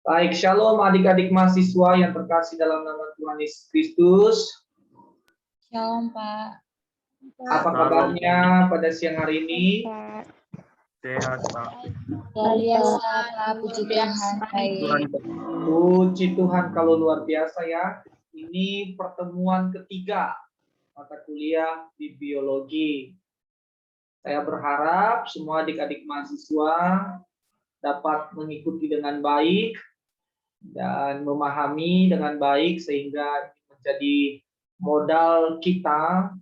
Baik, shalom adik-adik mahasiswa yang terkasih dalam nama Tuhan Yesus Kristus. Shalom, Pak. Apa kabarnya pada siang hari ini? Sehat, Pak. Luar biasa, Pak. Puji Tuhan. Baik. Puji Tuhan kalau luar biasa ya. Ini pertemuan ketiga mata kuliah di biologi. Saya berharap semua adik-adik mahasiswa dapat mengikuti dengan baik dan memahami dengan baik sehingga menjadi modal kita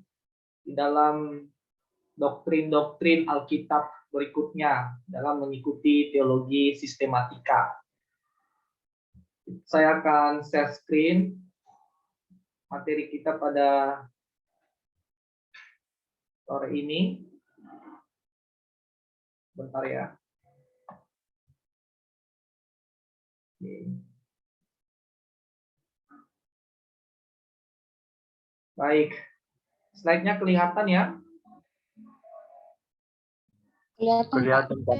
di dalam doktrin-doktrin Alkitab berikutnya dalam mengikuti teologi sistematika. Saya akan share screen materi kita pada sore ini. Bentar ya. Baik, slide-nya kelihatan ya? Kelihatan, Pak.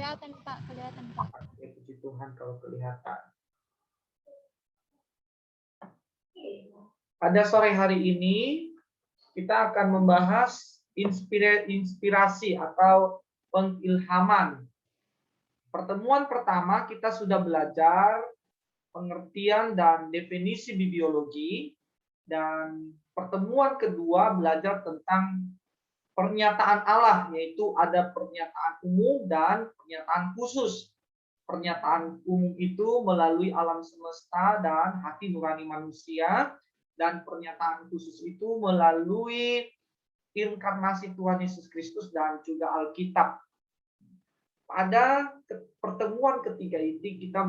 Kelihatan, Pak. Ya, puji Tuhan kalau kelihatan. Pada sore hari ini kita akan membahas inspirasi atau pengilhaman. Pertemuan pertama kita sudah belajar pengertian dan definisi biologi, dan pertemuan kedua belajar tentang pernyataan Allah, yaitu ada pernyataan umum dan pernyataan khusus. Pernyataan umum itu melalui alam semesta dan hati nurani manusia, dan pernyataan khusus itu melalui inkarnasi Tuhan Yesus Kristus dan juga Alkitab. Pada pertemuan ketiga ini kita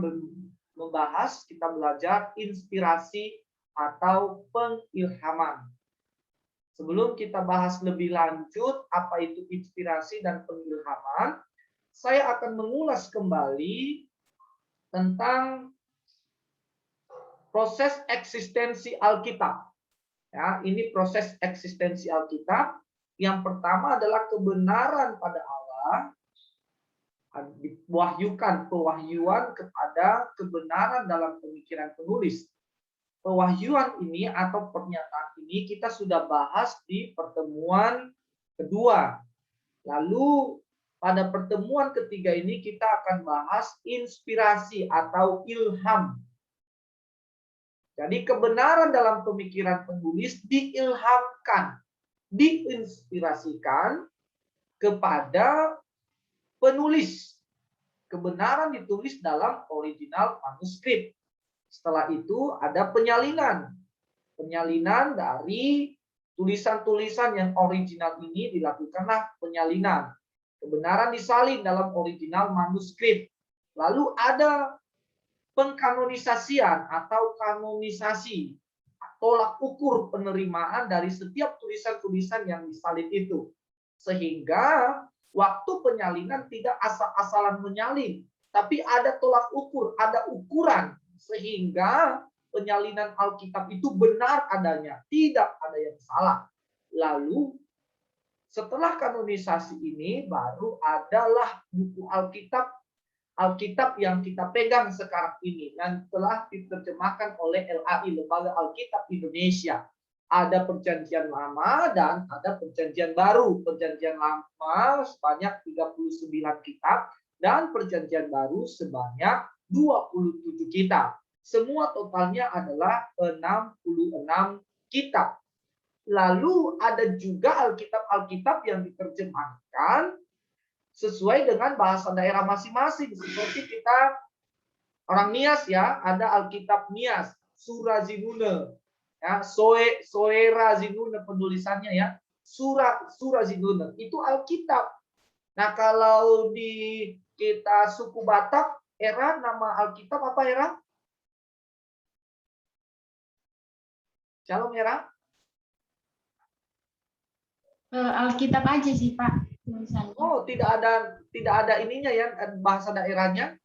kita belajar inspirasi atau pengilhaman. Sebelum kita bahas lebih lanjut apa itu inspirasi dan pengilhaman, saya akan mengulas kembali tentang proses eksistensi Alkitab. Ya, ini proses eksistensi Alkitab. Yang pertama adalah kebenaran pada Allah, diwahyukan pewahyuan kepada kebenaran dalam pemikiran penulis. Pewahyuan ini atau pernyataan ini kita sudah bahas di pertemuan kedua. Lalu pada pertemuan ketiga ini kita akan bahas inspirasi atau ilham. Jadi kebenaran dalam pemikiran penulis diilhamkan, diinspirasikan kepada penulis. Kebenaran ditulis dalam original manuskrip. Setelah itu ada penyalinan. Penyalinan dari tulisan-tulisan yang original ini dilakukanlah penyalinan. Kebenaran disalin dalam original manuskrip. Lalu ada pengkanonisasian atau kanonisasi. Tolak ukur penerimaan dari setiap tulisan-tulisan yang disalin itu. Sehingga waktu penyalinan tidak asal-asalan menyalin. Tapi ada tolak ukur, ada ukuran. Sehingga penyalinan Alkitab itu benar adanya, tidak ada yang salah. Lalu setelah kanonisasi ini baru adalah buku Alkitab yang kita pegang sekarang ini dan telah diterjemahkan oleh LAI, Lembaga Alkitab Indonesia. Ada perjanjian lama dan ada perjanjian baru. Perjanjian lama sebanyak 39 kitab dan perjanjian baru sebanyak 27 kitab. Semua totalnya adalah 66 kitab. Lalu ada juga Alkitab yang diterjemahkan sesuai dengan bahasa daerah masing-masing. Seperti kita orang Nias ya, ada Alkitab Nias, Surazinune, ya, Soerazinune penulisannya ya, Surazinune itu Alkitab. Nah kalau di kita suku Batak, Era nama Alkitab apa Era? Shalom Era. Alkitab aja sih, Pak. Tulisannya. Oh, tidak ada ininya ya bahasa daerahnya?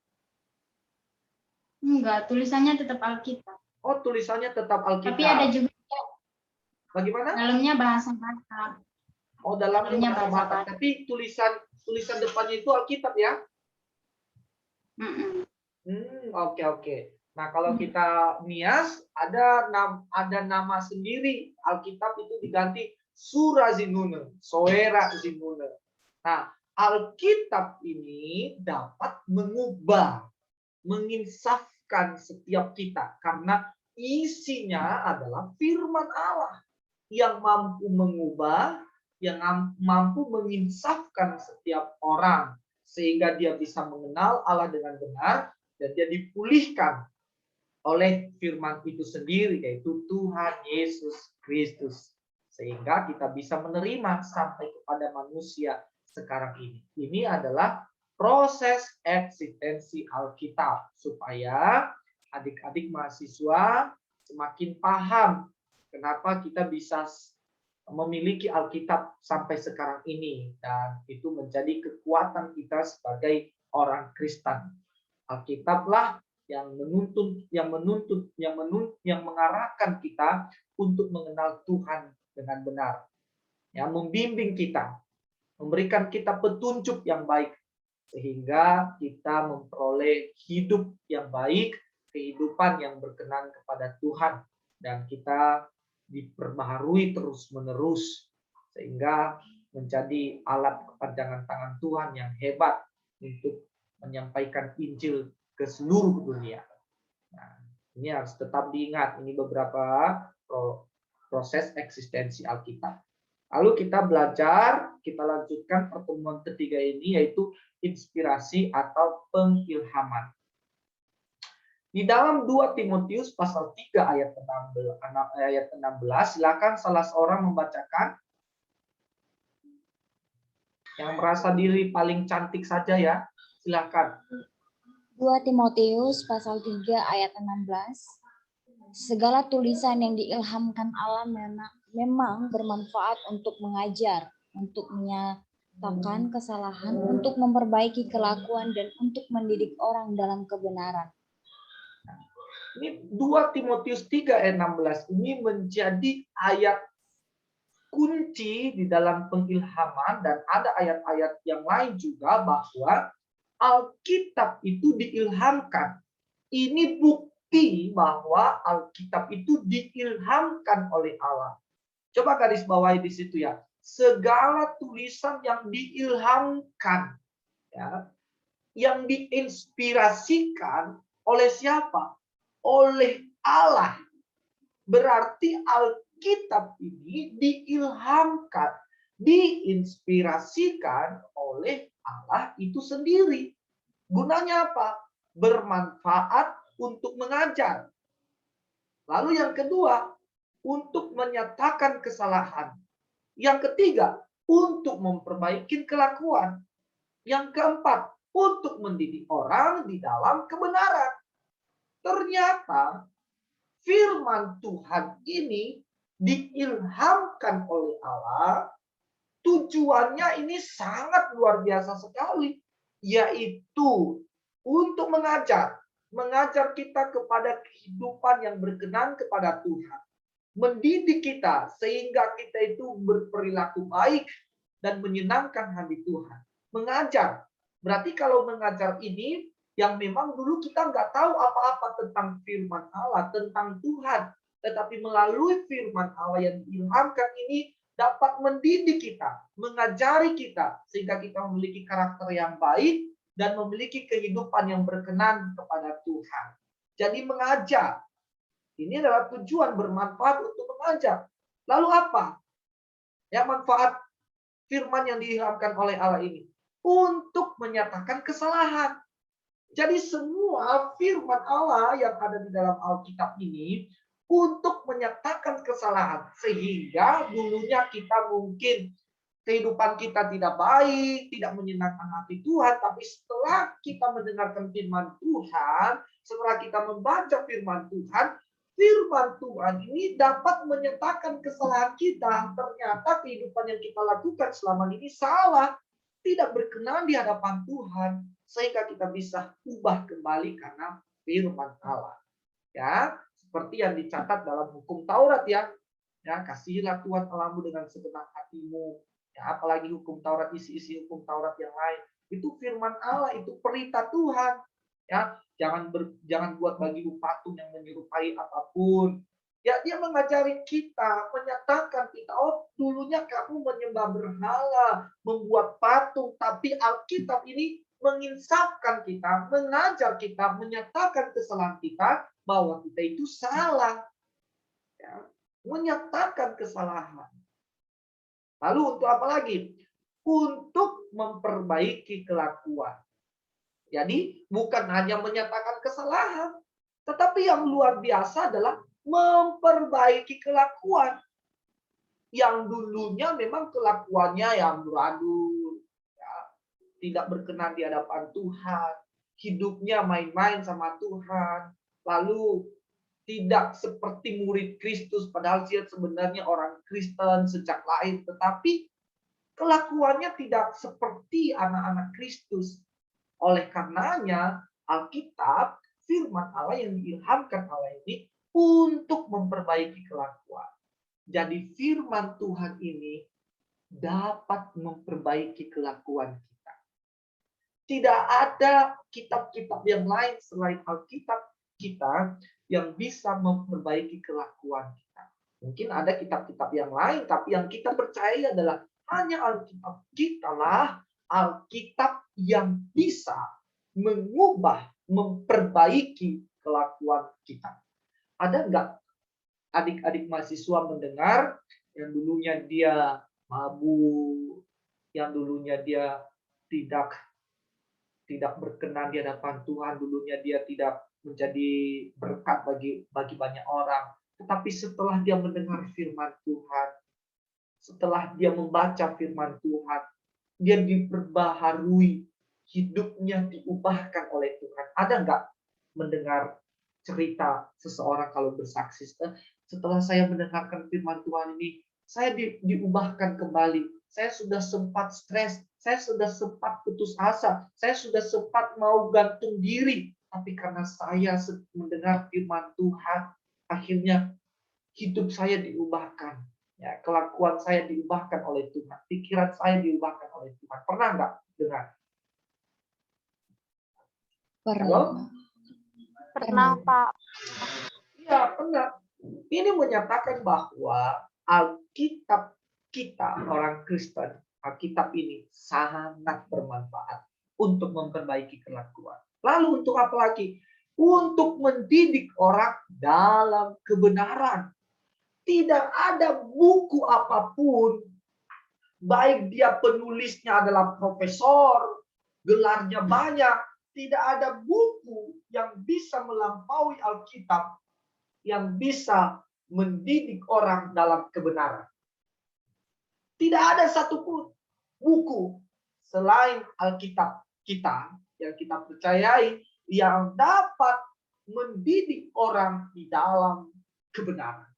Enggak, tulisannya tetap Alkitab. Oh, tulisannya tetap Alkitab. Tapi ada juga bagaimana? dalamnya bahasa Batak. Oh, dalamnya bahasa Batak. Tapi tulisan depannya itu Alkitab ya? Mm-mm. Oke. Nah, kalau kita nias ada nama sendiri. Alkitab itu diganti Sura Zinune, Soera Zinune. Nah, Alkitab ini dapat mengubah, menginsafkan setiap kita karena isinya adalah firman Allah yang mampu mengubah, yang mampu menginsafkan setiap orang sehingga dia bisa mengenal Allah dengan benar dan dia dipulihkan oleh firman itu sendiri, yaitu Tuhan Yesus Kristus. Sehingga kita bisa menerima sampai kepada manusia sekarang ini. Ini adalah proses eksistensi Alkitab. Supaya adik-adik mahasiswa semakin paham kenapa kita bisa memiliki Alkitab sampai sekarang ini. Dan itu menjadi kekuatan kita sebagai orang Kristen. Alkitablah yang mengarahkan kita untuk mengenal Tuhan dengan benar, yang membimbing kita, memberikan kita petunjuk yang baik sehingga kita memperoleh hidup yang baik, kehidupan yang berkenan kepada Tuhan, dan kita diperbaharui terus-menerus sehingga menjadi alat kepanjangan tangan Tuhan yang hebat untuk menyampaikan Injil ke seluruh dunia. Nah, ini harus tetap diingat. Ini beberapa proses eksistensi Alkitab. Lalu kita belajar, kita lanjutkan pertemuan ketiga ini, yaitu inspirasi atau pengilhaman. Di dalam 2 Timotius pasal 3 ayat 16, silakan salah seorang membacakan. Yang merasa diri paling cantik saja ya, silakan. 2 Timotius pasal 3 ayat 16. Segala tulisan yang diilhamkan Allah memang bermanfaat untuk mengajar, untuk menyatakan kesalahan, untuk memperbaiki kelakuan, dan untuk mendidik orang dalam kebenaran. Ini 2 Timotius 3 ayat 16 ini menjadi ayat kunci di dalam pengilhaman, dan ada ayat-ayat yang lain juga bahwa Alkitab itu diilhamkan. Ini bukti bahwa Alkitab itu diilhamkan oleh Allah. Coba garis bawahi di situ ya. Segala tulisan yang diilhamkan, ya, yang diinspirasikan oleh siapa? Oleh Allah. Berarti Alkitab ini diilhamkan, diinspirasikan oleh Allah itu sendiri. Gunanya apa? Bermanfaat untuk mengajar. Lalu yang kedua, untuk menyatakan kesalahan. Yang ketiga, untuk memperbaiki kelakuan. Yang keempat, untuk mendidik orang di dalam kebenaran. Ternyata firman Tuhan ini diilhamkan oleh Allah. Tujuannya ini sangat luar biasa sekali, yaitu untuk mengajar kita kepada kehidupan yang berkenan kepada Tuhan, mendidik kita sehingga kita itu berperilaku baik dan menyenangkan hati Tuhan. Mengajar, berarti kalau mengajar ini yang memang dulu kita nggak tahu apa-apa tentang firman Allah, tentang Tuhan, tetapi melalui firman Allah yang diilhamkan ini dapat mendidik kita, mengajari kita, sehingga kita memiliki karakter yang baik dan memiliki kehidupan yang berkenan kepada Tuhan. Jadi mengajar, ini adalah tujuan bermanfaat untuk mengajar. Lalu apa? Ya, manfaat firman yang diilhamkan oleh Allah ini untuk menyatakan kesalahan. Jadi semua firman Allah yang ada di dalam Alkitab ini untuk menyatakan kesalahan, sehingga dulunya kita mungkin kehidupan kita tidak baik, tidak menyenangkan hati Tuhan, tapi setelah kita mendengarkan firman Tuhan, setelah kita membaca firman Tuhan ini dapat menyatakan kesalahan kita. Ternyata kehidupan yang kita lakukan selama ini salah, tidak berkenan di hadapan Tuhan, sehingga kita bisa ubah kembali karena firman Allah. Ya, seperti yang dicatat dalam hukum Taurat ya. Ya, kasihilah Tuhan Allahmu dengan segenap hatimu. Ya, apalagi hukum Taurat, isi-isi hukum Taurat yang lain. Itu firman Allah, itu perintah Tuhan. Ya, jangan buat bagi patung yang menyerupai apapun. Ya, dia mengajari kita, menyatakan kita, oh dulunya kamu menyembah berhala, membuat patung, tapi Alkitab ini menginsafkan kita, mengajar kita, menyatakan kesalahan kita bahwa kita itu salah. Ya, menyatakan kesalahan. Lalu untuk apa lagi? Untuk memperbaiki kelakuan. Jadi bukan hanya menyatakan kesalahan, tetapi yang luar biasa adalah memperbaiki kelakuan. Yang dulunya memang kelakuannya yang amburadul, ya, tidak berkenan di hadapan Tuhan, hidupnya main-main sama Tuhan, lalu tidak seperti murid Kristus, padahal dia sebenarnya orang Kristen sejak lahir, tetapi kelakuannya tidak seperti anak-anak Kristus. Oleh karenanya, Alkitab, firman Allah yang diilhamkan Allah ini untuk memperbaiki kelakuan. Jadi firman Tuhan ini dapat memperbaiki kelakuan kita. Tidak ada kitab-kitab yang lain selain Alkitab kita yang bisa memperbaiki kelakuan kita. Mungkin ada kitab-kitab yang lain, tapi yang kita percaya adalah hanya Alkitab kita lah, Alkitab yang bisa mengubah, memperbaiki kelakuan kita. Ada enggak adik-adik mahasiswa mendengar yang dulunya dia mabuk, yang dulunya dia tidak berkenan di hadapan Tuhan, dulunya dia tidak menjadi berkat bagi banyak orang. Tetapi setelah dia mendengar firman Tuhan, setelah dia membaca firman Tuhan, dia diperbaharui, hidupnya diubahkan oleh Tuhan. Ada enggak mendengar cerita seseorang kalau bersaksi, setelah saya mendengarkan firman Tuhan ini, saya diubahkan kembali. Saya sudah sempat stres, saya sudah sempat putus asa, saya sudah sempat mau gantung diri. Tapi karena saya mendengar firman Tuhan, akhirnya hidup saya diubahkan. Ya, kelakuan saya diubahkan oleh Tuhan. Pikiran saya diubahkan oleh Tuhan. Pernah nggak dengar? Pernah. Pernah, Pak. Ya, pernah. Ini menyatakan bahwa Alkitab kita, orang Kristen, Alkitab ini sangat bermanfaat untuk memperbaiki kelakuan. Lalu untuk apa lagi? Untuk mendidik orang dalam kebenaran. Tidak ada buku apapun, baik dia penulisnya adalah profesor, gelarnya banyak, tidak ada buku yang bisa melampaui Alkitab, yang bisa mendidik orang dalam kebenaran. Tidak ada satupun buku selain Alkitab kita yang kita percayai yang dapat mendidik orang di dalam kebenaran.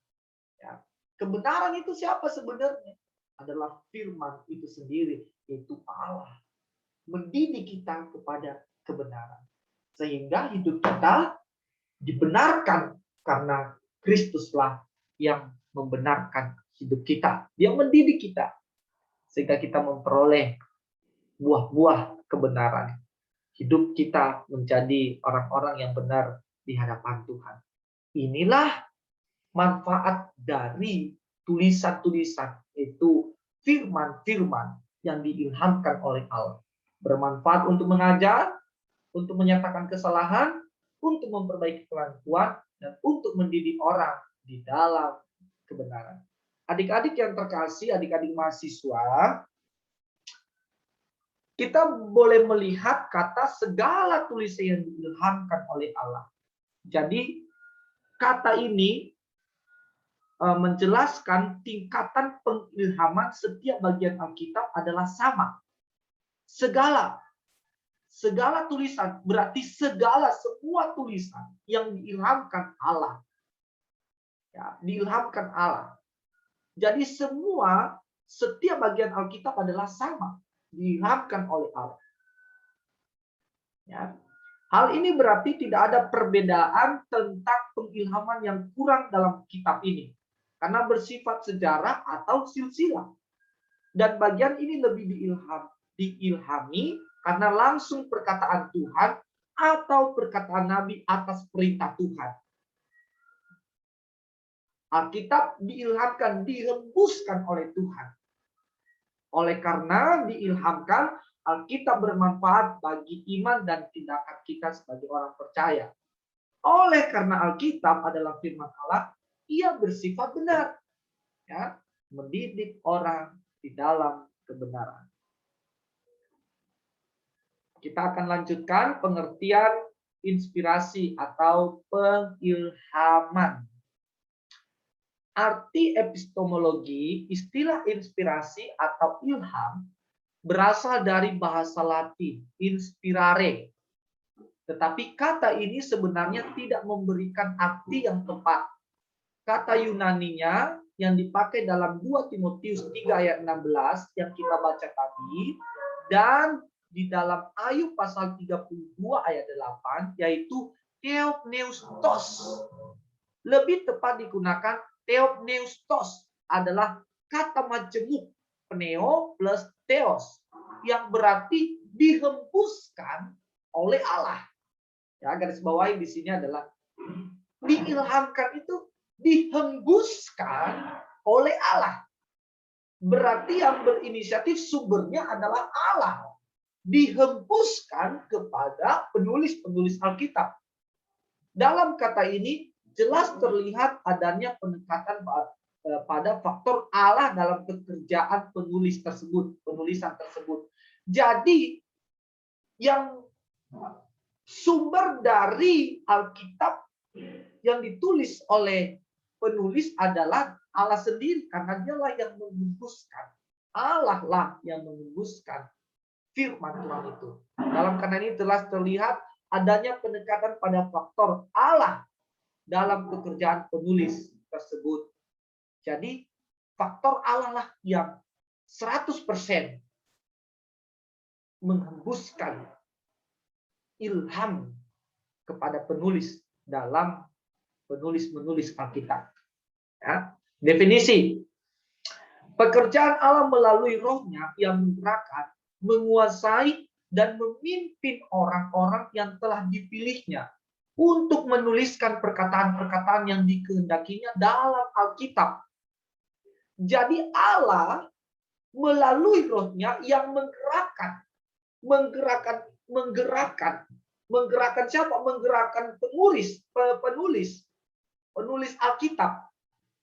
Ya. Kebenaran itu siapa sebenarnya? Adalah firman itu sendiri, yaitu Allah. Mendidik kita kepada kebenaran. Sehingga hidup kita dibenarkan karena Kristuslah yang membenarkan hidup kita. Dia mendidik kita. Sehingga kita memperoleh buah-buah kebenaran. Hidup kita menjadi orang-orang yang benar di hadapan Tuhan. Inilah manfaat dari tulisan-tulisan, itu firman-firman yang diilhamkan oleh Allah. Bermanfaat untuk mengajar, untuk menyatakan kesalahan, untuk memperbaiki kelakuan, dan untuk mendidik orang di dalam kebenaran. Adik-adik yang terkasih, adik-adik mahasiswa, kita boleh melihat kata segala tulisan yang diilhamkan oleh Allah. Jadi kata ini menjelaskan tingkatan pengilhaman setiap bagian Alkitab adalah sama. Segala tulisan berarti semua tulisan yang diilhamkan Allah. Ya, diilhamkan Allah. Jadi setiap bagian Alkitab adalah sama, diilhamkan oleh Allah. Ya. Hal ini berarti tidak ada perbedaan tentang pengilhaman yang kurang dalam kitab ini. Karena bersifat sejarah atau silsilah. Dan bagian ini lebih diilhami karena langsung perkataan Tuhan atau perkataan Nabi atas perintah Tuhan. Alkitab diilhamkan, dihembuskan oleh Tuhan. Oleh karena diilhamkan, Alkitab bermanfaat bagi iman dan tindakan kita sebagai orang percaya. Oleh karena Alkitab adalah firman Allah, ia bersifat benar. Ya, mendidik orang di dalam kebenaran. Kita akan lanjutkan pengertian inspirasi atau pengilhaman. Arti epistemologi, istilah inspirasi atau ilham berasal dari bahasa Latin, inspirare. Tetapi kata ini sebenarnya tidak memberikan arti yang tepat. Kata Yunaninya yang dipakai dalam 2 Timotius 3 ayat 16 yang kita baca tadi, dan di dalam Ayub pasal 32 ayat 8, yaitu theopneustos. Lebih tepat digunakan theopneustos adalah kata majemuk pneo plus theos, yang berarti dihembuskan oleh Allah. Ya, garis bawahi di sini adalah diilhamkan itu dihembuskan oleh Allah. Berarti yang berinisiatif sumbernya adalah Allah. Dihembuskan kepada penulis-penulis Alkitab. Dalam kata ini jelas terlihat adanya penekatan pada faktor Allah dalam pekerjaan penulisan tersebut. Jadi yang sumber dari Alkitab yang ditulis oleh penulis adalah Allah sendiri, karena dialah yang menghembuskan. Allah lah yang menghembuskan firman Tuhan itu. Dalam karena ini telah terlihat adanya pendekatan pada faktor Allah dalam pekerjaan penulis tersebut. Jadi faktor Allah lah yang 100% menghembuskan ilham kepada penulis dalam penulis-menulis Alkitab. Ya. Definisi. Pekerjaan Allah melalui rohnya yang menggerakkan, menguasai, dan memimpin orang-orang yang telah dipilihnya untuk menuliskan perkataan-perkataan yang dikehendakinya dalam Alkitab. Jadi Allah melalui rohnya yang menggerakkan siapa? Menggerakkan penulis Alkitab,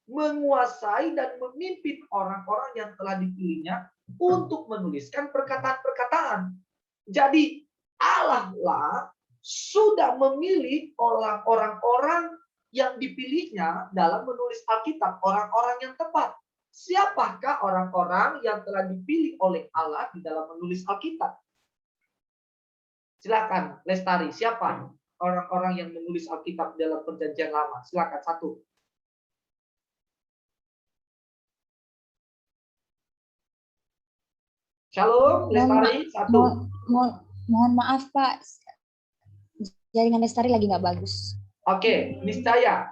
menguasai dan memimpin orang-orang yang telah dipilihnya untuk menuliskan perkataan-perkataan. Jadi Allah lah sudah memilih orang-orang yang dipilihnya dalam menulis Alkitab, orang-orang yang tepat. Siapakah orang-orang yang telah dipilih oleh Allah di dalam menulis Alkitab? Silakan, Lestari. Siapa orang-orang yang menulis Alkitab dalam Perjanjian Lama? Silakan, satu. Shalom, Lestari, satu. Mohon maaf, Pak. Jaringan Lestari lagi nggak bagus. Oke, niscaya.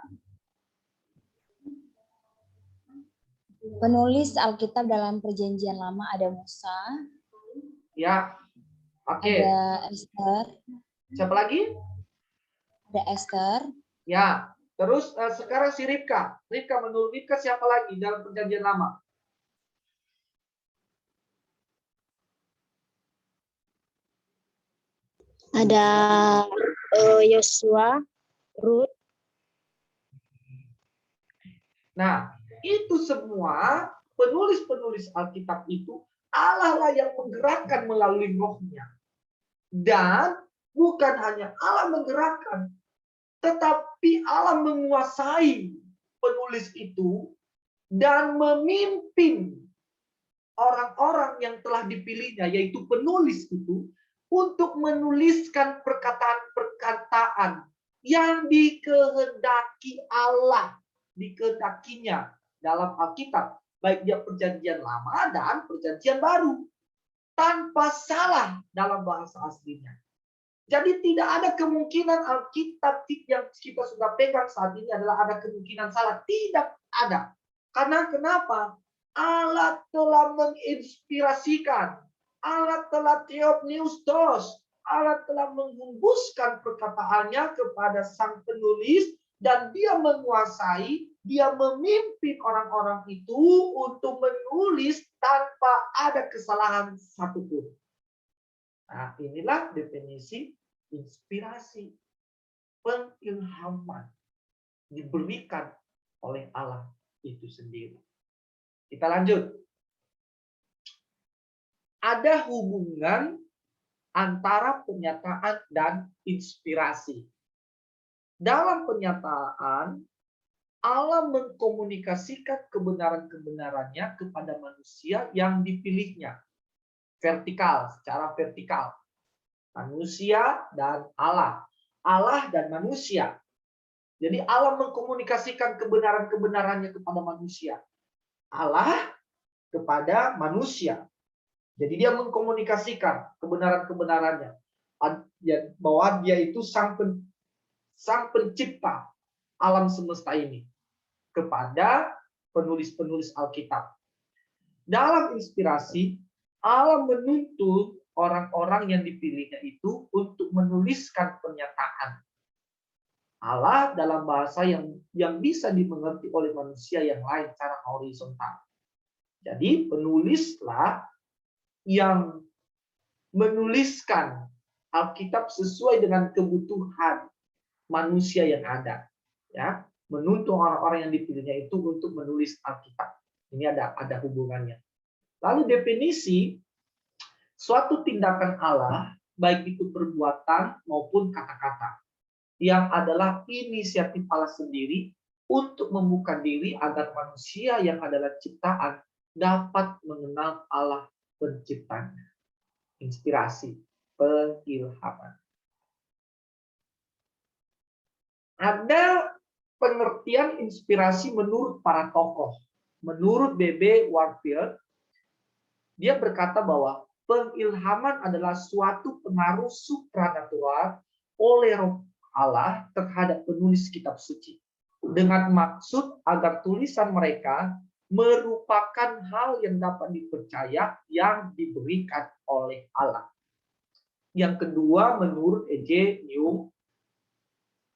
Penulis Alkitab dalam Perjanjian Lama ada Musa. Ya. Oke. Ada Esther. Siapa lagi? Ada Esther. Ya. Terus sekarang si Ribka. Menurut Ribka siapa lagi dalam Perjanjian Lama? Ada Yosua, Ruth. Nah, itu semua penulis-penulis Alkitab itu Allah lah yang menggerakkan melalui rohnya. Dan bukan hanya Allah menggerakkan, tetapi Allah menguasai penulis itu dan memimpin orang-orang yang telah dipilihnya, yaitu penulis itu, untuk menuliskan perkataan-perkataan yang dikehendaki Allah, dikehendakinya dalam Alkitab, baik dia Perjanjian Lama dan Perjanjian Baru, tanpa salah dalam bahasa aslinya. Jadi tidak ada kemungkinan Alkitab yang kita sudah pegang saat ini adalah ada kemungkinan salah. Tidak ada. Karena kenapa? Allah telah menginspirasikan. Allah telah theopneustos. Allah telah menghembuskan perkataannya kepada sang penulis dan dia menguasai, dia memimpin orang-orang itu untuk menulis tanpa ada kesalahan satupun. Nah, inilah definisi inspirasi, pengilhaman diberikan oleh Allah itu sendiri. Kita lanjut. Ada hubungan antara pernyataan dan inspirasi. Dalam pernyataan, Allah mengkomunikasikan kebenaran-kebenarannya kepada manusia yang dipilihnya. Vertikal, secara vertikal. Manusia dan Allah. Allah dan manusia. Jadi Allah mengkomunikasikan kebenaran-kebenarannya kepada manusia. Allah kepada manusia. Jadi dia mengkomunikasikan kebenaran-kebenarannya. Bahwa dia itu sang pencipta alam semesta ini kepada penulis-penulis Alkitab. Dalam inspirasi, Allah menuntut orang-orang yang dipilihnya itu untuk menuliskan pernyataan Allah dalam bahasa yang bisa dimengerti oleh manusia yang lain secara horizontal. Jadi penulislah yang menuliskan Alkitab sesuai dengan kebutuhan manusia yang ada, ya, menuntut orang-orang yang dipilihnya itu untuk menulis Alkitab. Ini ada hubungannya. Lalu definisi suatu tindakan Allah, baik itu perbuatan maupun kata-kata, yang adalah inisiatif Allah sendiri untuk membuka diri agar manusia yang adalah ciptaan dapat mengenal Allah penciptanya. Inspirasi, pengilhaman. Ada pengertian inspirasi menurut para tokoh. Menurut B.B. Warfield, dia berkata bahwa pengilhaman adalah suatu pengaruh supranatural oleh Roh Allah terhadap penulis kitab suci, dengan maksud agar tulisan mereka merupakan hal yang dapat dipercaya yang diberikan oleh Allah. Yang kedua, menurut E.J. New,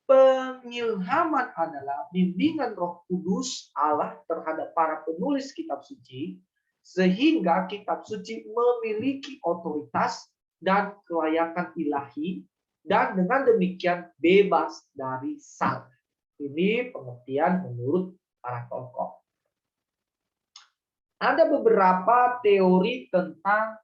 pengilhaman adalah bimbingan Roh Kudus Allah terhadap para penulis kitab suci, sehingga kitab suci memiliki otoritas dan kelayakan ilahi, dan dengan demikian bebas dari salah. Ini pengertian menurut para tokoh. Ada beberapa teori tentang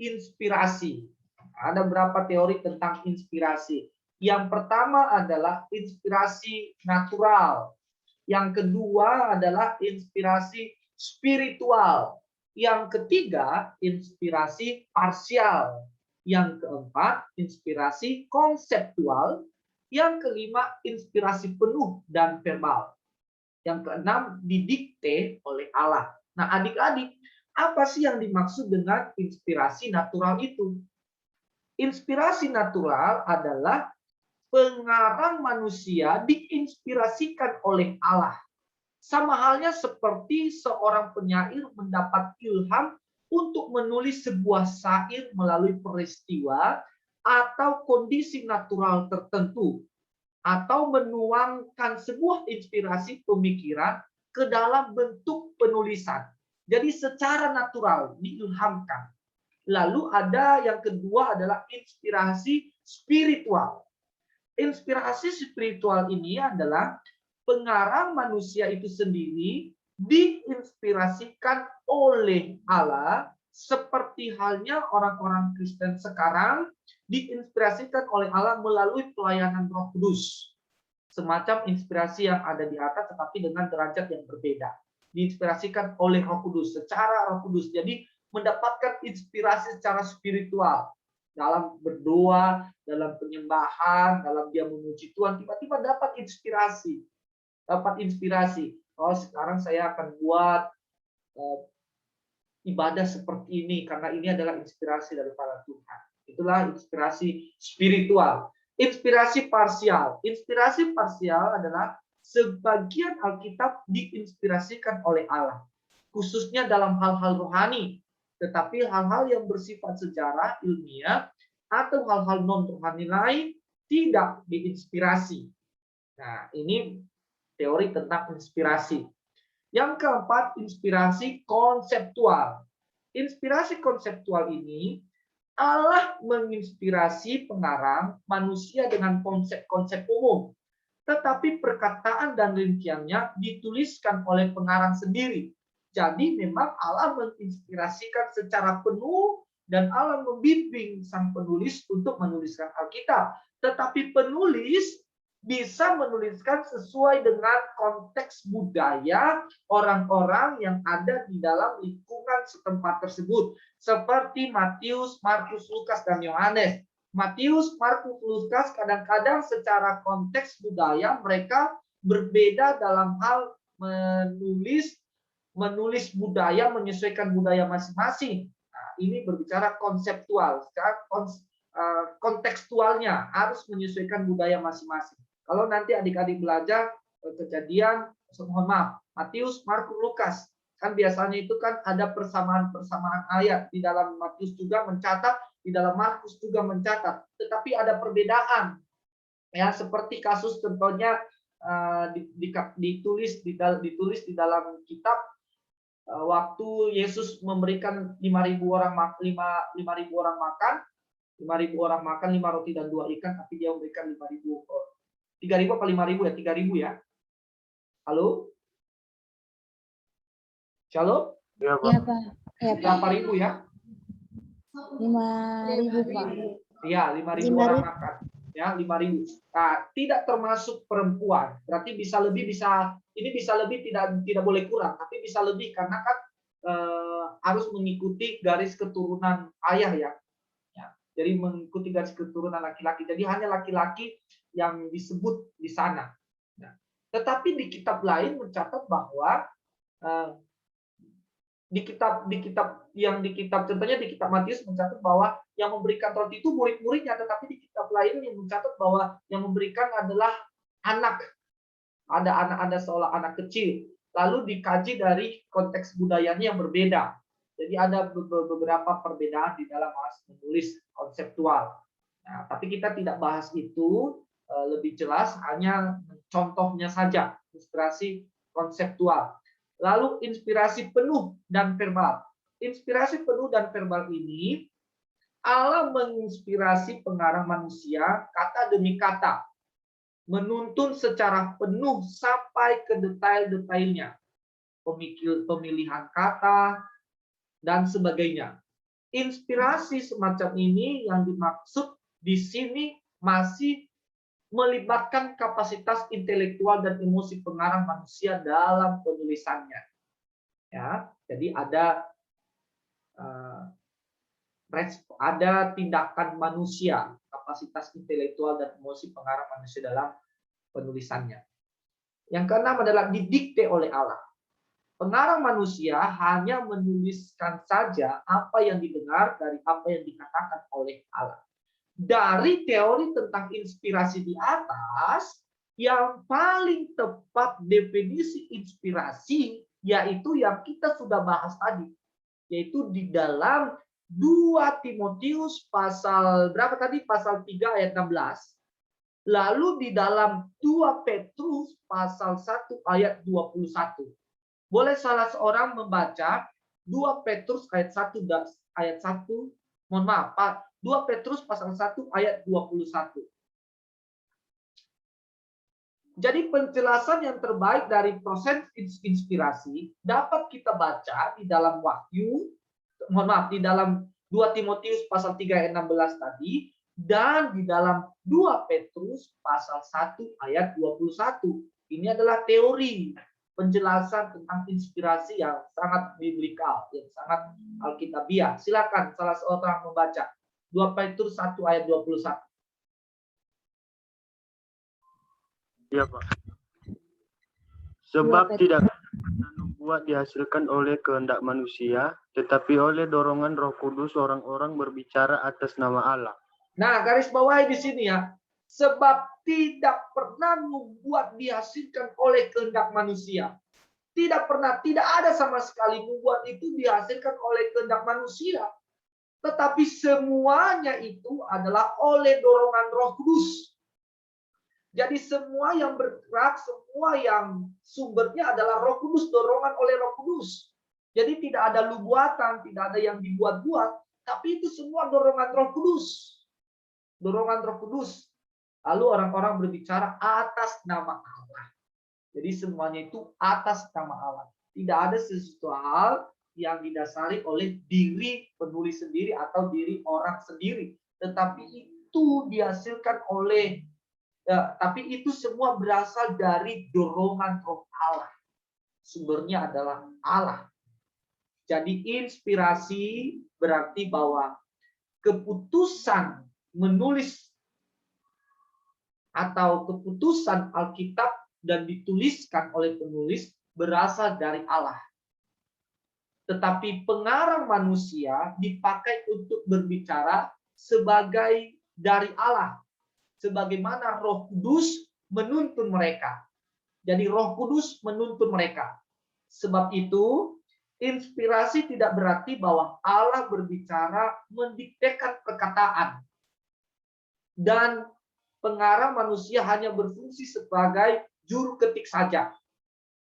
inspirasi. Ada beberapa teori tentang inspirasi. Yang pertama adalah inspirasi natural. Yang kedua adalah inspirasi spiritual. Yang ketiga, inspirasi parsial. Yang keempat, inspirasi konseptual. Yang kelima, inspirasi penuh dan verbal. Yang keenam, didikte oleh Allah. Nah, adik-adik, apa sih yang dimaksud dengan inspirasi natural itu? Inspirasi natural adalah pengarang manusia diinspirasikan oleh Allah. Sama halnya seperti seorang penyair mendapat ilham untuk menulis sebuah syair melalui peristiwa atau kondisi natural tertentu, atau menuangkan sebuah inspirasi pemikiran ke dalam bentuk penulisan. Jadi secara natural diilhamkan. Lalu ada yang kedua adalah inspirasi spiritual. Inspirasi spiritual ini adalah pengarang manusia itu sendiri diinspirasikan oleh Allah, seperti halnya orang-orang Kristen sekarang diinspirasikan oleh Allah melalui pelayanan Roh Kudus. Semacam inspirasi yang ada di atas tetapi dengan derajat yang berbeda. Diinspirasikan oleh Roh Kudus, secara Roh Kudus. Jadi mendapatkan inspirasi secara spiritual. Dalam berdoa, dalam penyembahan, dalam dia memuji Tuhan, tiba-tiba dapat inspirasi. Dapat inspirasi. Oh, sekarang saya akan buat ibadah seperti ini karena ini adalah inspirasi daripada Tuhan. Itulah inspirasi spiritual. Inspirasi parsial. Inspirasi parsial adalah sebagian Alkitab diinspirasikan oleh Allah, khususnya dalam hal-hal rohani. Tetapi hal-hal yang bersifat sejarah ilmiah atau hal-hal non-rohani lain tidak diinspirasi. Nah, ini teori tentang inspirasi. Yang keempat, inspirasi konseptual. Inspirasi konseptual ini Allah menginspirasi pengarang manusia dengan konsep-konsep umum. Tetapi perkataan dan rinciannya dituliskan oleh pengarang sendiri. Jadi memang Allah menginspirasikan secara penuh dan Allah membimbing sang penulis untuk menuliskan Alkitab. Tetapi penulis bisa menuliskan sesuai dengan konteks budaya orang-orang yang ada di dalam lingkungan setempat tersebut. Seperti Matius, Markus, Lukas, dan Yohanes. Matius, Markus, Lukas kadang-kadang secara konteks budaya mereka berbeda dalam hal menulis budaya, menyesuaikan budaya masing-masing. Nah, ini berbicara konseptual, kontekstualnya harus menyesuaikan budaya masing-masing. Kalau nanti adik-adik belajar Kejadian, mohon maaf, Matius, Markus, Lukas, kan biasanya itu kan ada persamaan-persamaan ayat. Di dalam Matius juga mencatat, di dalam Markus juga mencatat, tetapi ada perbedaan. Ya, seperti kasus contohnya ditulis di dalam kitab waktu Yesus memberikan 5.000 orang makan, 5.000 orang makan 5 roti dan 2 ikan, tapi dia memberikan 5.000 3.000 apa 5.000 ya? 3.000 ya. Halo? Shalom? Ya, Pak. Ya, Pak. Berapa ribu ya? 5.000, Pak. Iya, 5.000 orang makan. Ya, 5.000. Nah, tidak termasuk perempuan. Berarti bisa lebih, ini bisa lebih, tidak boleh kurang, tapi bisa lebih karena kan harus mengikuti garis keturunan ayah ya. Jadi mengikuti garis keturunan laki-laki. Jadi hanya laki-laki yang disebut di sana. Nah, tetapi di kitab lain mencatat bahwa di kitab contohnya di kitab Matius mencatat bahwa yang memberikan roti itu murid-muridnya, tetapi di kitab lain yang mencatat bahwa yang memberikan adalah anak. Ada seolah anak kecil. Lalu dikaji dari konteks budayanya yang berbeda. Jadi ada beberapa perbedaan di dalam menulis konseptual. Nah, tapi kita tidak bahas itu lebih jelas, hanya contohnya saja, inspirasi konseptual. Lalu inspirasi penuh dan verbal. Inspirasi penuh dan verbal ini Allah menginspirasi pengarang manusia kata demi kata, menuntun secara penuh sampai ke detail-detailnya, pemilihan kata dan sebagainya. Inspirasi semacam ini yang dimaksud di sini masih melibatkan kapasitas intelektual dan emosi pengarang manusia dalam penulisannya. Ya, jadi ada tindakan manusia, kapasitas intelektual dan emosi pengarang manusia dalam penulisannya. Yang keenam adalah didikte oleh Allah. Pengarang manusia hanya menuliskan saja apa yang didengar dari apa yang dikatakan oleh Allah. Dari teori tentang inspirasi di atas, yang paling tepat definisi inspirasi yaitu yang kita sudah bahas tadi, yaitu di dalam 2 Timotius pasal berapa tadi? Pasal 3 ayat 16. Lalu di dalam 2 Petrus pasal 1 ayat 21. Boleh salah seorang membaca 2 Petrus ayat 1 mohon maaf, Pak. 2 Petrus pasal 1 ayat 21. Jadi penjelasan yang terbaik dari proses inspirasi dapat kita baca di dalam di dalam 2 Timotius pasal 3 ayat 16 tadi, dan di dalam 2 Petrus pasal 1 ayat 21. Ini adalah teori penjelasan tentang inspirasi yang sangat biblikal, yang sangat alkitabiah. Silakan salah seorang membaca 2 Petrus 1 ayat 21. Ya, Pak. Sebab tidak nubuat dihasilkan oleh kehendak manusia, tetapi oleh dorongan Roh Kudus orang-orang berbicara atas nama Allah. Nah, garis bawahi di sini ya. Sebab tidak pernah nubuat dihasilkan oleh kehendak manusia. Tidak pernah, tidak ada sama sekali nubuat itu dihasilkan oleh kehendak manusia. tetapi semuanya itu adalah oleh dorongan Roh Kudus. Jadi semua yang bergerak, semua yang sumbernya adalah Roh Kudus, dorongan oleh Roh Kudus. Jadi tidak ada buatan, tidak ada yang dibuat-buat, tapi itu semua dorongan Roh Kudus. Dorongan Roh Kudus. Lalu orang-orang berbicara atas nama Allah. Jadi semuanya itu atas nama Allah. Tidak ada sesuatu hal yang didasari oleh diri penulis sendiri atau diri orang sendiri. Tetapi itu dihasilkan oleh tapi itu semua berasal dari dorongan Roh Allah. Sumbernya adalah Allah. Jadi inspirasi berarti bahwa keputusan menulis atau keputusan Alkitab dan dituliskan oleh penulis berasal dari Allah. Tetapi pengarang manusia dipakai untuk berbicara sebagai dari Allah. Sebagaimana Roh Kudus menuntun mereka. Jadi Roh Kudus menuntun mereka. Sebab itu, inspirasi tidak berarti bahwa Allah berbicara mendiktekan perkataan. Dan pengarang manusia hanya berfungsi sebagai juru ketik saja.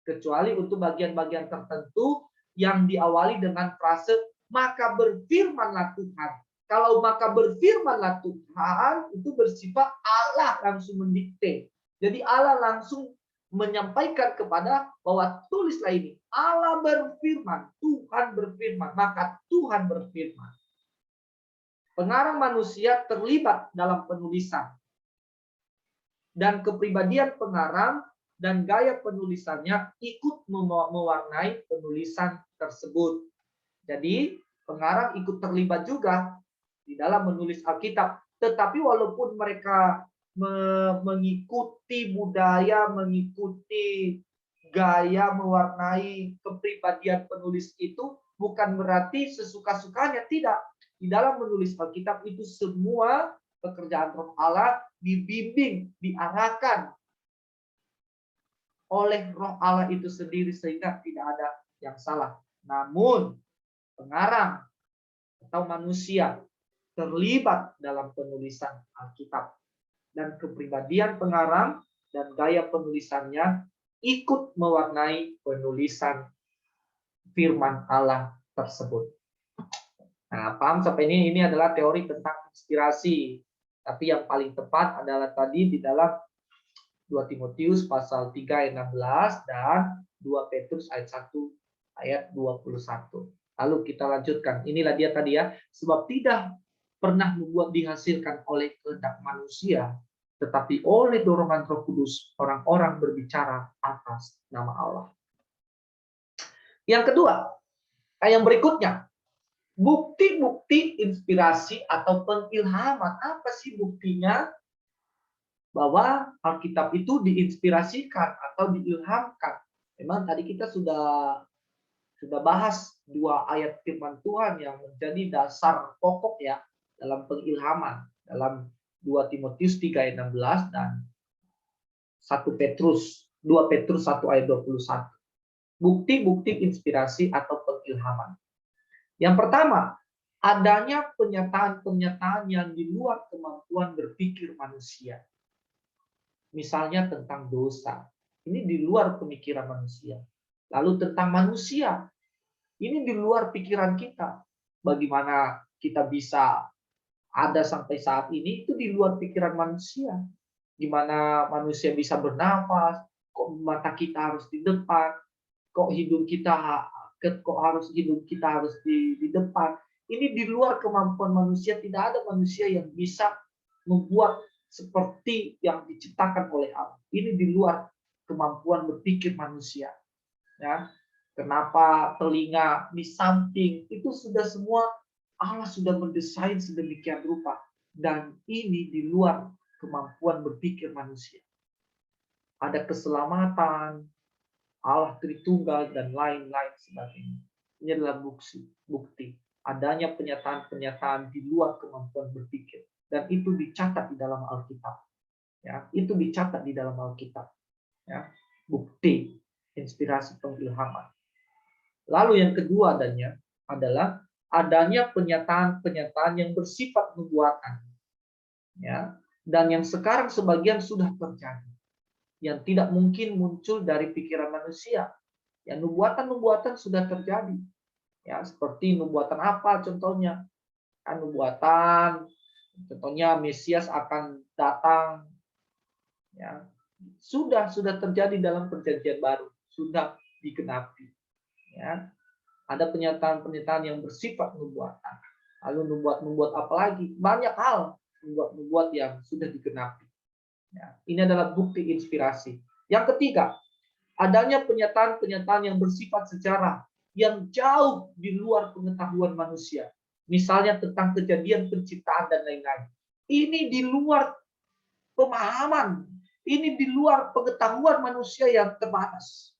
Kecuali untuk bagian-bagian tertentu yang diawali dengan frase, maka berfirmanlah Tuhan. Kalau maka berfirmanlah Tuhan, itu bersifat Allah langsung mendikte. Jadi Allah langsung menyampaikan kepada bahwa tulislah ini. Allah berfirman, Tuhan berfirman, maka Tuhan berfirman. Pengarang manusia terlibat dalam penulisan. Dan kepribadian pengarang dan gaya penulisannya ikut mewarnai penulisan tersebut. Jadi pengarang ikut terlibat juga di dalam menulis Alkitab. Tetapi walaupun mereka mengikuti budaya, mengikuti gaya mewarnai kepribadian penulis itu, bukan berarti sesuka-sukanya, tidak. Di dalam menulis Alkitab itu semua pekerjaan Roh Allah dibimbing, diarahkan oleh Roh Allah itu sendiri sehingga tidak ada yang salah. Namun pengarang atau manusia terlibat dalam penulisan Alkitab dan kepribadian pengarang dan gaya penulisannya ikut mewarnai penulisan firman Allah tersebut. Nah, paham sampai ini adalah teori tentang inspirasi. Tapi yang paling tepat adalah tadi di dalam 2 Timotius pasal 3 ayat 16 dan 2 Petrus ayat 1 ayat 21. Lalu kita lanjutkan. Inilah dia tadi ya. Sebab tidak pernah membuat dihasilkan oleh kehendak manusia, tetapi oleh dorongan Roh Kudus orang-orang berbicara atas nama Allah. Yang kedua, yang berikutnya, bukti-bukti inspirasi atau pengilhaman. Apa sih buktinya bahwa Alkitab itu diinspirasikan atau diilhamkan? Memang tadi kita sudah bahas 2 ayat firman Tuhan yang menjadi dasar pokok ya dalam pengilhaman, dalam 2 Timotius 3 ayat 16 dan 2 Petrus 1 ayat 21. Bukti-bukti inspirasi atau pengilhaman. Yang pertama, adanya pernyataan-pernyataan yang di luar kemampuan berpikir manusia. Misalnya tentang dosa. Ini di luar pemikiran manusia. Lalu tentang manusia. Ini di luar pikiran kita. Bagaimana kita bisa ada sampai saat ini, itu di luar pikiran manusia. Gimana manusia bisa bernafas, kok mata kita harus di depan, kok harus di depan. Ini di luar kemampuan manusia. Tidak ada manusia yang bisa membuat seperti yang diciptakan oleh Allah. Ini di luar kemampuan berpikir manusia. Ya, kenapa telinga di samping itu sudah semua Allah sudah mendesain sedemikian rupa, dan ini di luar kemampuan berpikir manusia. Ada keselamatan, Allah Tritunggal dan lain-lain sebagainya. Ini adalah bukti adanya pernyataan-pernyataan di luar kemampuan berpikir. Dan itu dicatat di dalam Alkitab. Ya, itu dicatat di dalam Alkitab. Ya, bukti inspirasi pengilhaman. Lalu yang kedua adanya adalah adanya pernyataan-pernyataan yang bersifat nubuatan. Ya, dan yang sekarang sebagian sudah terjadi. Yang tidak mungkin muncul dari pikiran manusia. Ya, nubuatan-nubuatan sudah terjadi. Ya, seperti nubuatan apa contohnya? Nubuatan contohnya Mesias akan datang. Ya, sudah terjadi dalam perjanjian baru, sudah digenapi. Ya, ada pernyataan-pernyataan yang bersifat nubuatan. Lalu nubuat apa lagi? Banyak hal nubuat yang sudah digenapi. Ya, ini adalah bukti inspirasi. Yang ketiga, adanya pernyataan-pernyataan yang bersifat sejarah yang jauh di luar pengetahuan manusia. Misalnya tentang kejadian penciptaan dan lain-lain. Ini di luar pemahaman. Ini di luar pengetahuan manusia yang terbatas.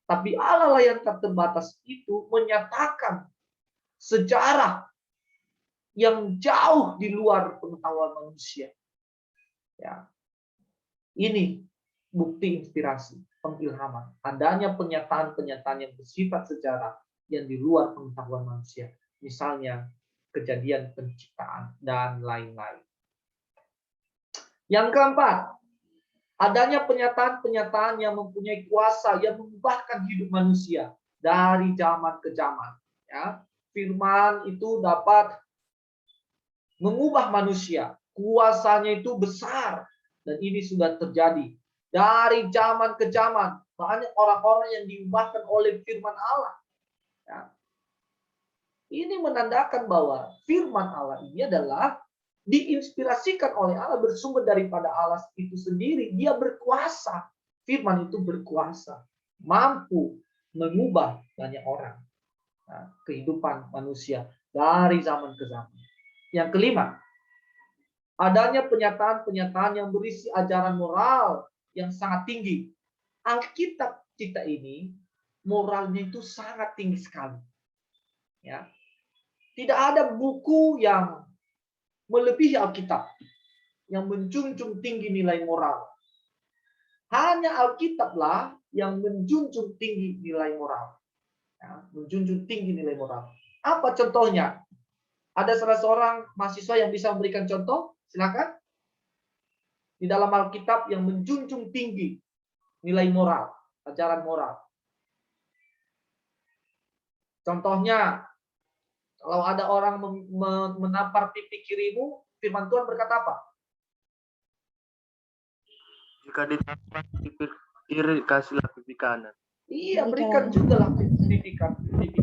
Tapi Allah lah yang tak terbatas itu menyatakan sejarah yang jauh di luar pengetahuan manusia. Ya. Ini bukti inspirasi, pengilhaman. Adanya pernyataan-pernyataan yang bersifat sejarah yang di luar pengetahuan manusia. Misalnya kejadian penciptaan dan lain-lain. Yang keempat, adanya pernyataan-pernyataan yang mempunyai kuasa yang mengubahkan hidup manusia dari zaman ke zaman. Ya, firman itu dapat mengubah manusia. Kuasanya itu besar dan ini sudah terjadi dari zaman ke zaman. Banyak orang-orang yang diubahkan oleh firman Allah. Ya. Ini menandakan bahwa firman Allah ini adalah diinspirasikan oleh Allah, bersumber daripada Allah itu sendiri. Dia berkuasa. Firman itu berkuasa. Mampu mengubah banyak orang. Nah, kehidupan manusia dari zaman ke zaman. Yang kelima, adanya pernyataan-pernyataan yang berisi ajaran moral yang sangat tinggi. Alkitab kita ini, moralnya itu sangat tinggi sekali. Ya. Tidak ada buku yang melebihi Alkitab, yang menjunjung tinggi nilai moral. Hanya Alkitablah yang menjunjung tinggi nilai moral. Ya, menjunjung tinggi nilai moral. Apa contohnya? Ada salah seorang mahasiswa yang bisa memberikan contoh? Silakan. Di dalam Alkitab yang menjunjung tinggi nilai moral, ajaran moral. Contohnya, kalau ada orang menampar pipi kirimu, firman Tuhan berkata apa? Jika ditampar pipi kiri, kasihlah pipi kanan. Iya, berikan juga lah pipi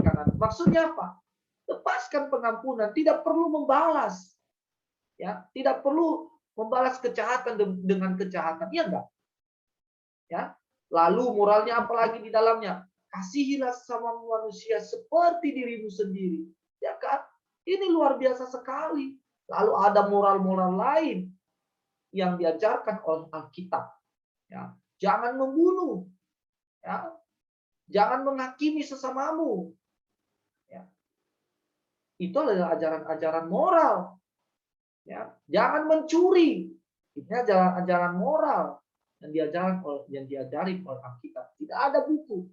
kanan. Maksudnya apa? Lepaskan pengampunan, tidak perlu membalas. Ya, tidak perlu membalas kejahatan dengan kejahatan. Iya enggak? Ya. Lalu moralnya apa lagi di dalamnya? Kasihilah sama manusia seperti dirimu sendiri. Ya kan? Ini luar biasa sekali. Lalu ada moral-moral lain yang diajarkan oleh Alkitab. Ya, jangan membunuh. Ya, jangan menghakimi sesamamu. Ya. Itu adalah ajaran-ajaran moral. Ya, jangan mencuri. Ini ajaran moral yang diajari oleh Alkitab. Tidak ada buku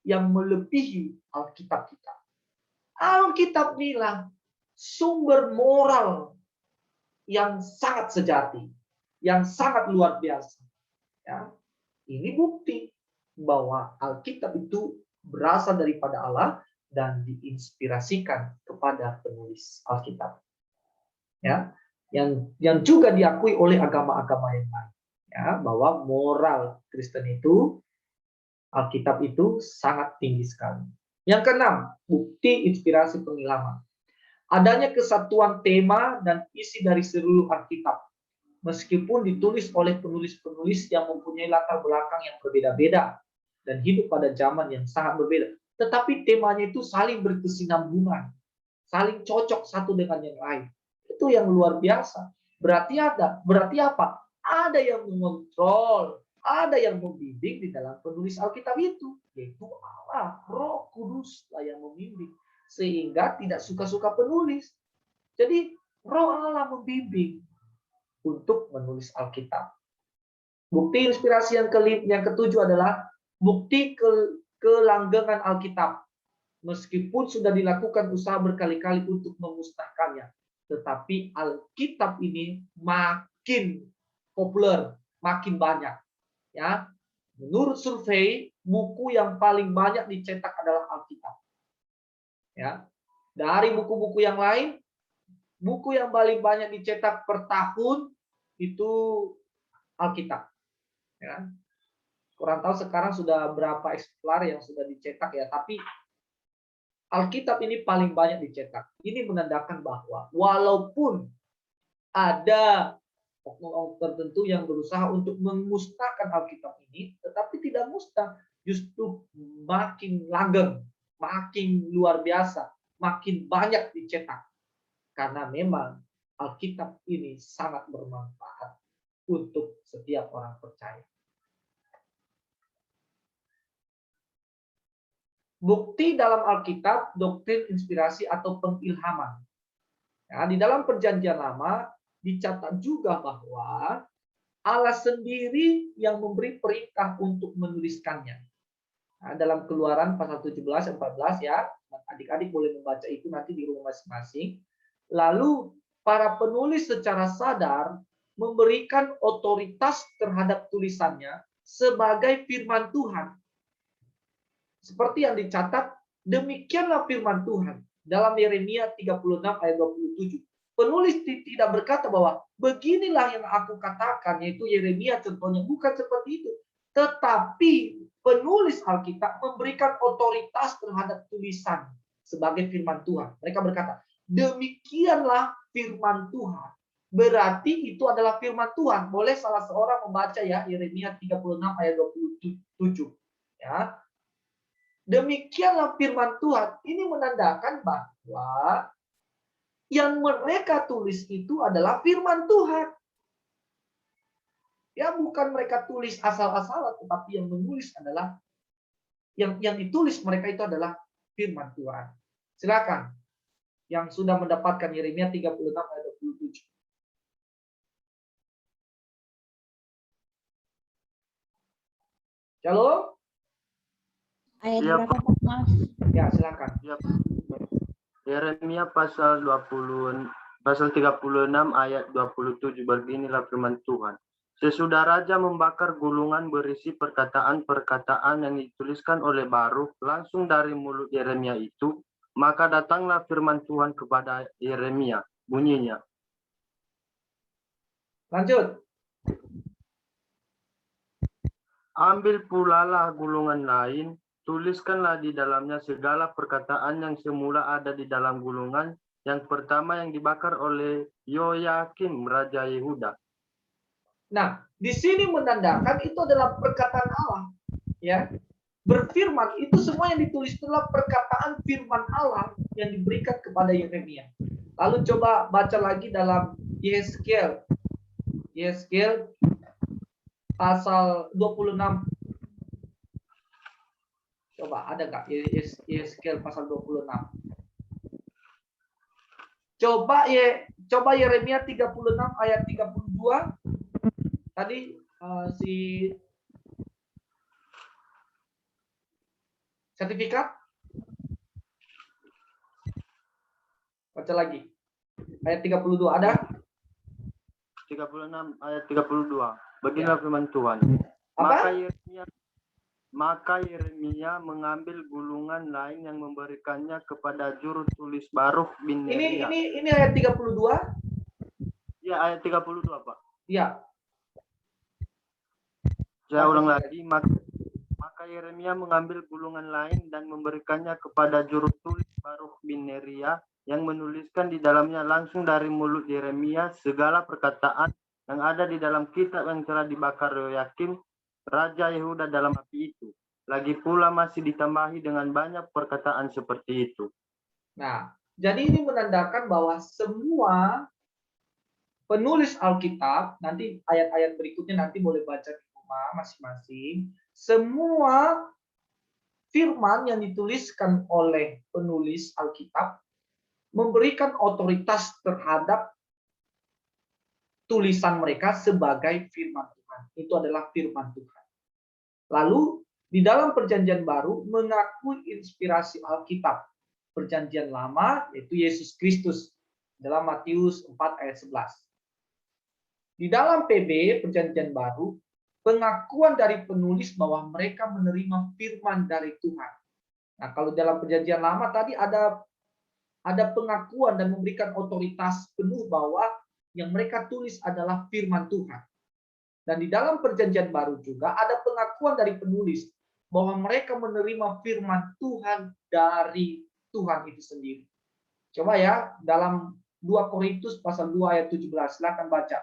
yang melebihi Alkitab kita. Alkitab bilang sumber moral yang sangat sejati, yang sangat luar biasa. Ya, ini bukti bahwa Alkitab itu berasal daripada Allah dan diinspirasikan kepada penulis Alkitab. Ya, yang juga diakui oleh agama-agama yang lain. Ya, bahwa moral Kristen itu, Alkitab itu sangat tinggi sekali. Yang keenam, bukti inspirasi pengilhaman. Adanya kesatuan tema dan isi dari seluruh Alkitab. Meskipun ditulis oleh penulis-penulis yang mempunyai latar belakang yang berbeda-beda dan hidup pada zaman yang sangat berbeda. Tetapi temanya itu saling berkesinambungan, saling cocok satu dengan yang lain. Itu yang luar biasa. Berarti apa? Ada yang mengontrol, ada yang membimbing di dalam penulis Alkitab itu, yaitu Allah, Roh Kudus lah yang membimbing, sehingga tidak suka-suka penulis. Jadi Roh Allah membimbing untuk menulis Alkitab. Bukti inspirasi yang ketujuh adalah bukti kelanggengan Alkitab. Meskipun sudah dilakukan usaha berkali-kali untuk memusnahkannya, tetapi Alkitab ini makin populer, makin banyak. Ya, menurut survei, buku yang paling banyak dicetak adalah Alkitab. Ya, dari buku-buku yang lain, buku yang paling banyak dicetak per tahun itu Alkitab. Ya. Kurang tahu sekarang sudah berapa eksemplar yang sudah dicetak ya, tapi Alkitab ini paling banyak dicetak. Ini menandakan bahwa walaupun ada oknum tertentu yang berusaha untuk memusnahkan Alkitab ini, tetapi tidak musnah, justru makin langgeng, makin luar biasa, makin banyak dicetak. Karena memang Alkitab ini sangat bermanfaat untuk setiap orang percaya. Bukti dalam Alkitab, doktrin inspirasi atau pengilhaman. Nah, di dalam Perjanjian Lama dicatat juga bahwa Allah sendiri yang memberi perintah untuk menuliskannya. Nah, dalam Keluaran pasal 17 14 ya, adik-adik boleh membaca itu nanti di rumah masing-masing. Lalu para penulis secara sadar memberikan otoritas terhadap tulisannya sebagai firman Tuhan. Seperti yang dicatat, demikianlah firman Tuhan dalam Yeremia 36 ayat 27. Penulis tidak berkata bahwa beginilah yang aku katakan, yaitu Yeremia contohnya, bukan seperti itu. Tetapi penulis Alkitab memberikan otoritas terhadap tulisan sebagai firman Tuhan. Mereka berkata, demikianlah firman Tuhan. Berarti itu adalah firman Tuhan. Boleh salah seorang membaca ya Yeremia 36 ayat 27. Ya. Demikianlah firman Tuhan. Ini menandakan bahwa yang mereka tulis itu adalah firman Tuhan. Ya, bukan mereka tulis asal-asalan, tetapi yang menulis adalah yang ditulis mereka itu adalah firman Tuhan. Silakan yang sudah mendapatkan Yeremia 36 ayat 27. Shalom. Ayat Iya, berapa, Pak? Maaf. Ya, silakan. Ya, Yeremia pasal 36 ayat 27, beginilah firman Tuhan. Sesudah raja membakar gulungan berisi perkataan-perkataan yang dituliskan oleh Baruk langsung dari mulut Yeremia itu, maka datanglah firman Tuhan kepada Yeremia, bunyinya. Lanjut. Ambil pulalah gulungan lain, tuliskanlah di dalamnya segala perkataan yang semula ada di dalam gulungan yang pertama yang dibakar oleh Yoyakim, Raja Yehuda. Nah, di sini menandakan itu adalah perkataan Allah. Ya, berfirman itu semua yang ditulis adalah perkataan firman Allah yang diberikan kepada Yeremia. Lalu coba baca lagi dalam Yeskel pasal 26. Coba ada nggak Yeskel pasal 26? Coba Yeremia 36 ayat 32. Tadi si sertifikat. Baca lagi. Ayat 32 ada? 36 ayat 32. Beginilah firman Tuhan. Apa? Maka Yeremia mengambil gulungan lain yang memberikannya kepada juru tulis Baruk bin Neria. Ini ayat 32? Ya, ayat 32, Pak. Iya. Saya ulang lagi. Maka Yeremia mengambil gulungan lain dan memberikannya kepada juru tulis Baruk bin Neria yang menuliskan di dalamnya langsung dari mulut Yeremia segala perkataan yang ada di dalam kitab yang telah dibakar Yoyakim, Raja Yehuda dalam api itu. Lagi pula masih ditambahi dengan banyak perkataan seperti itu. Nah, jadi ini menandakan bahwa semua penulis Alkitab, nanti ayat-ayat berikutnya nanti boleh baca di rumah masing-masing, semua firman yang dituliskan oleh penulis Alkitab memberikan otoritas terhadap tulisan mereka sebagai firman Tuhan. Itu adalah firman Tuhan. Lalu di dalam Perjanjian Baru mengakui inspirasi Alkitab. Perjanjian Lama yaitu Yesus Kristus dalam Matius 4 ayat 11. Di dalam PB Perjanjian Baru, pengakuan dari penulis bahwa mereka menerima firman dari Tuhan. Nah, kalau dalam Perjanjian Lama tadi ada pengakuan dan memberikan otoritas penuh bahwa yang mereka tulis adalah firman Tuhan. Dan di dalam Perjanjian Baru juga ada pengakuan dari penulis bahwa mereka menerima firman Tuhan dari Tuhan itu sendiri. Coba ya, dalam 2 Korintus pasal 2 ayat 17, silakan baca.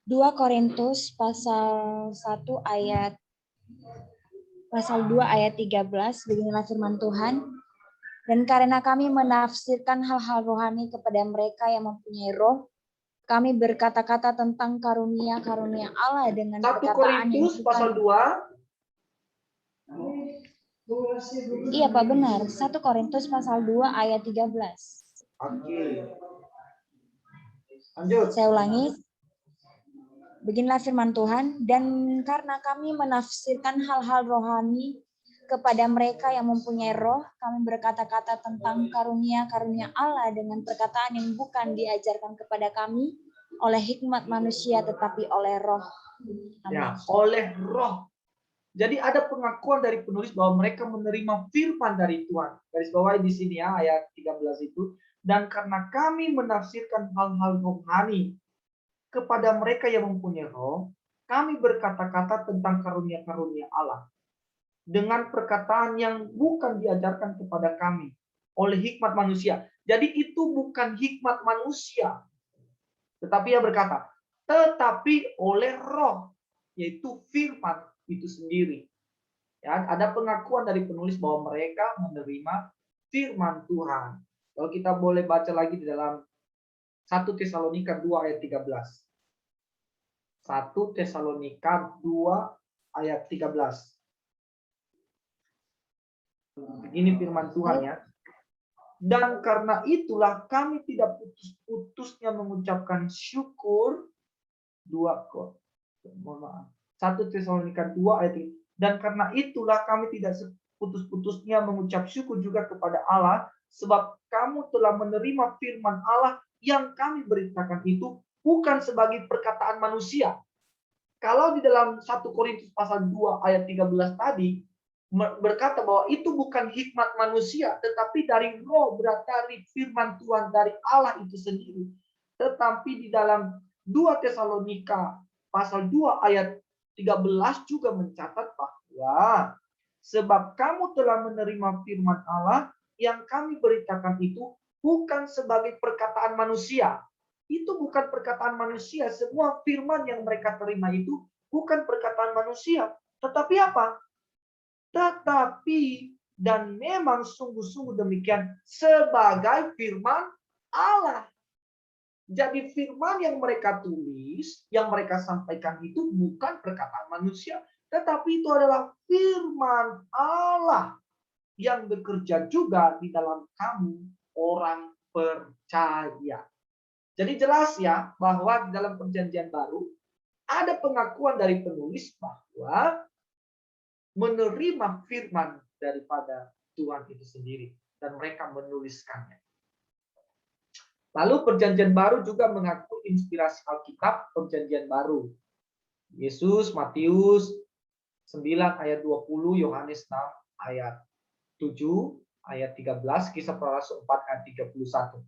Dua Korintus pasal 2 ayat 13, beginilah firman Tuhan. Dan karena kami menafsirkan hal-hal rohani kepada mereka yang mempunyai roh, kami berkata-kata tentang karunia-karunia Allah dengan 1 perkataan yang Korintus pasal 2. Iya Pak, benar. 1 Korintus pasal 2 ayat 13. Oke. Lanjut. Saya ulangi. Beginilah firman Tuhan, dan karena kami menafsirkan hal-hal rohani kepada mereka yang mempunyai roh, kami berkata-kata tentang karunia-karunia Allah dengan perkataan yang bukan diajarkan kepada kami oleh hikmat manusia, tetapi oleh roh. Amin. Ya, oleh roh. Jadi ada pengakuan dari penulis bahwa mereka menerima firman dari Tuhan. Garis bawahi di sini ya, ayat 13 itu. Dan karena kami menafsirkan hal-hal rohani kepada mereka yang mempunyai roh, kami berkata-kata tentang karunia-karunia Allah dengan perkataan yang bukan diajarkan kepada kami oleh hikmat manusia. Jadi itu bukan hikmat manusia. Tetapi ia berkata, tetapi oleh roh, yaitu firman itu sendiri. Ya, ada pengakuan dari penulis bahwa mereka menerima firman Tuhan. Kalau kita boleh baca lagi di dalam 1 Tesalonika 2 ayat 13. 1 Tesalonika 2 ayat 13. Begini firman Tuhan ya. Dan karena itulah kami tidak putus-putusnya mengucapkan syukur. 1 Tesalonika 2 ayat 3. Dan karena itulah kami tidak putus-putusnya mengucap syukur juga kepada Allah, sebab kamu telah menerima firman Allah yang kami beritakan itu bukan sebagai perkataan manusia. Kalau di dalam 1 Korintus pasal 2 ayat 13 tadi berkata bahwa itu bukan hikmat manusia, tetapi dari roh, berarti dari firman Tuhan dari Allah itu sendiri. Tetapi di dalam 2 Tesalonika pasal 2 ayat 13 juga mencatat bahwa sebab kamu telah menerima firman Allah yang kami beritakan itu bukan sebagai perkataan manusia. Itu bukan perkataan manusia. Semua firman yang mereka terima itu bukan perkataan manusia. Tetapi apa? Tetapi dan memang sungguh-sungguh demikian sebagai firman Allah. Jadi firman yang mereka tulis, yang mereka sampaikan itu bukan perkataan manusia, tetapi itu adalah firman Allah yang bekerja juga di dalam kamu orang percaya. Jadi jelas ya bahwa di dalam Perjanjian Baru ada pengakuan dari penulis bahwa menerima firman daripada Tuhan itu sendiri dan mereka menuliskannya. Lalu Perjanjian Baru juga mengaku inspirasi Alkitab Perjanjian Baru. Yesus, Matius 9 ayat 20, Yohanes 6 ayat 7, ayat 13, Kisah Para Rasul 4 ayat 31.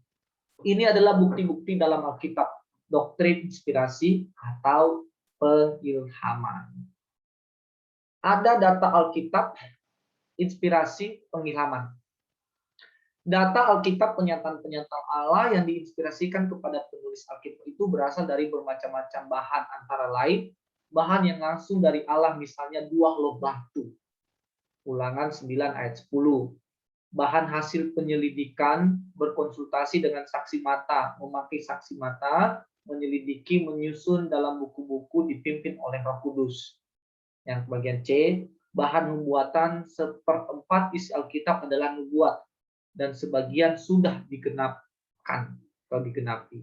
Ini adalah bukti-bukti dalam Alkitab, doktrin inspirasi atau pengilhaman. Ada data Alkitab, inspirasi, pengilhaman. Data Alkitab pernyataan-pernyataan Allah yang diinspirasikan kepada penulis Alkitab itu berasal dari bermacam-macam bahan, antara lain bahan yang langsung dari Allah, misalnya 2 loh batu. Ulangan 9 ayat 10. Bahan hasil penyelidikan, berkonsultasi dengan saksi mata, memakai saksi mata, menyelidiki, menyusun dalam buku-buku dipimpin oleh Roh Kudus. Yang bagian C, bahan nubuatan 1/4 isi Alkitab adalah nubuat dan sebagian sudah digenapkan atau digenapi.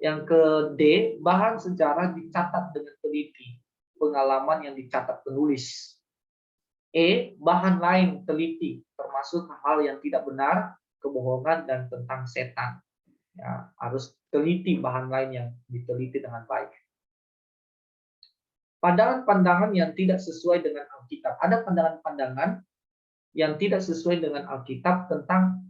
Yang ke D, bahan sejarah dicatat dengan teliti, pengalaman yang dicatat penulis. E, bahan lain teliti, termasuk hal yang tidak benar, kebohongan, dan tentang setan. Ya, harus teliti bahan lain yang diteliti dengan baik. Pandangan-pandangan yang tidak sesuai dengan Alkitab. Ada pandangan-pandangan yang tidak sesuai dengan Alkitab tentang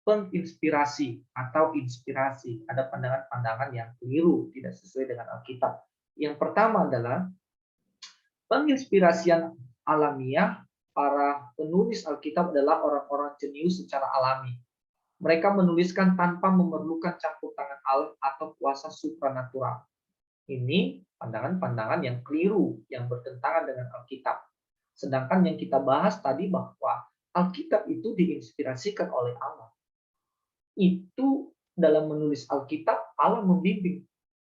penginspirasi atau inspirasi. Ada pandangan-pandangan yang keliru, tidak sesuai dengan Alkitab. Yang pertama adalah penginspirasian alamiah. Para penulis Alkitab adalah orang-orang jenius secara alami. Mereka menuliskan tanpa memerlukan campur tangan Allah atau kuasa supranatural. Ini pandangan-pandangan yang keliru, yang bertentangan dengan Alkitab. Sedangkan yang kita bahas tadi bahwa Alkitab itu diinspirasikan oleh Allah. Itu dalam menulis Alkitab, Allah membimbing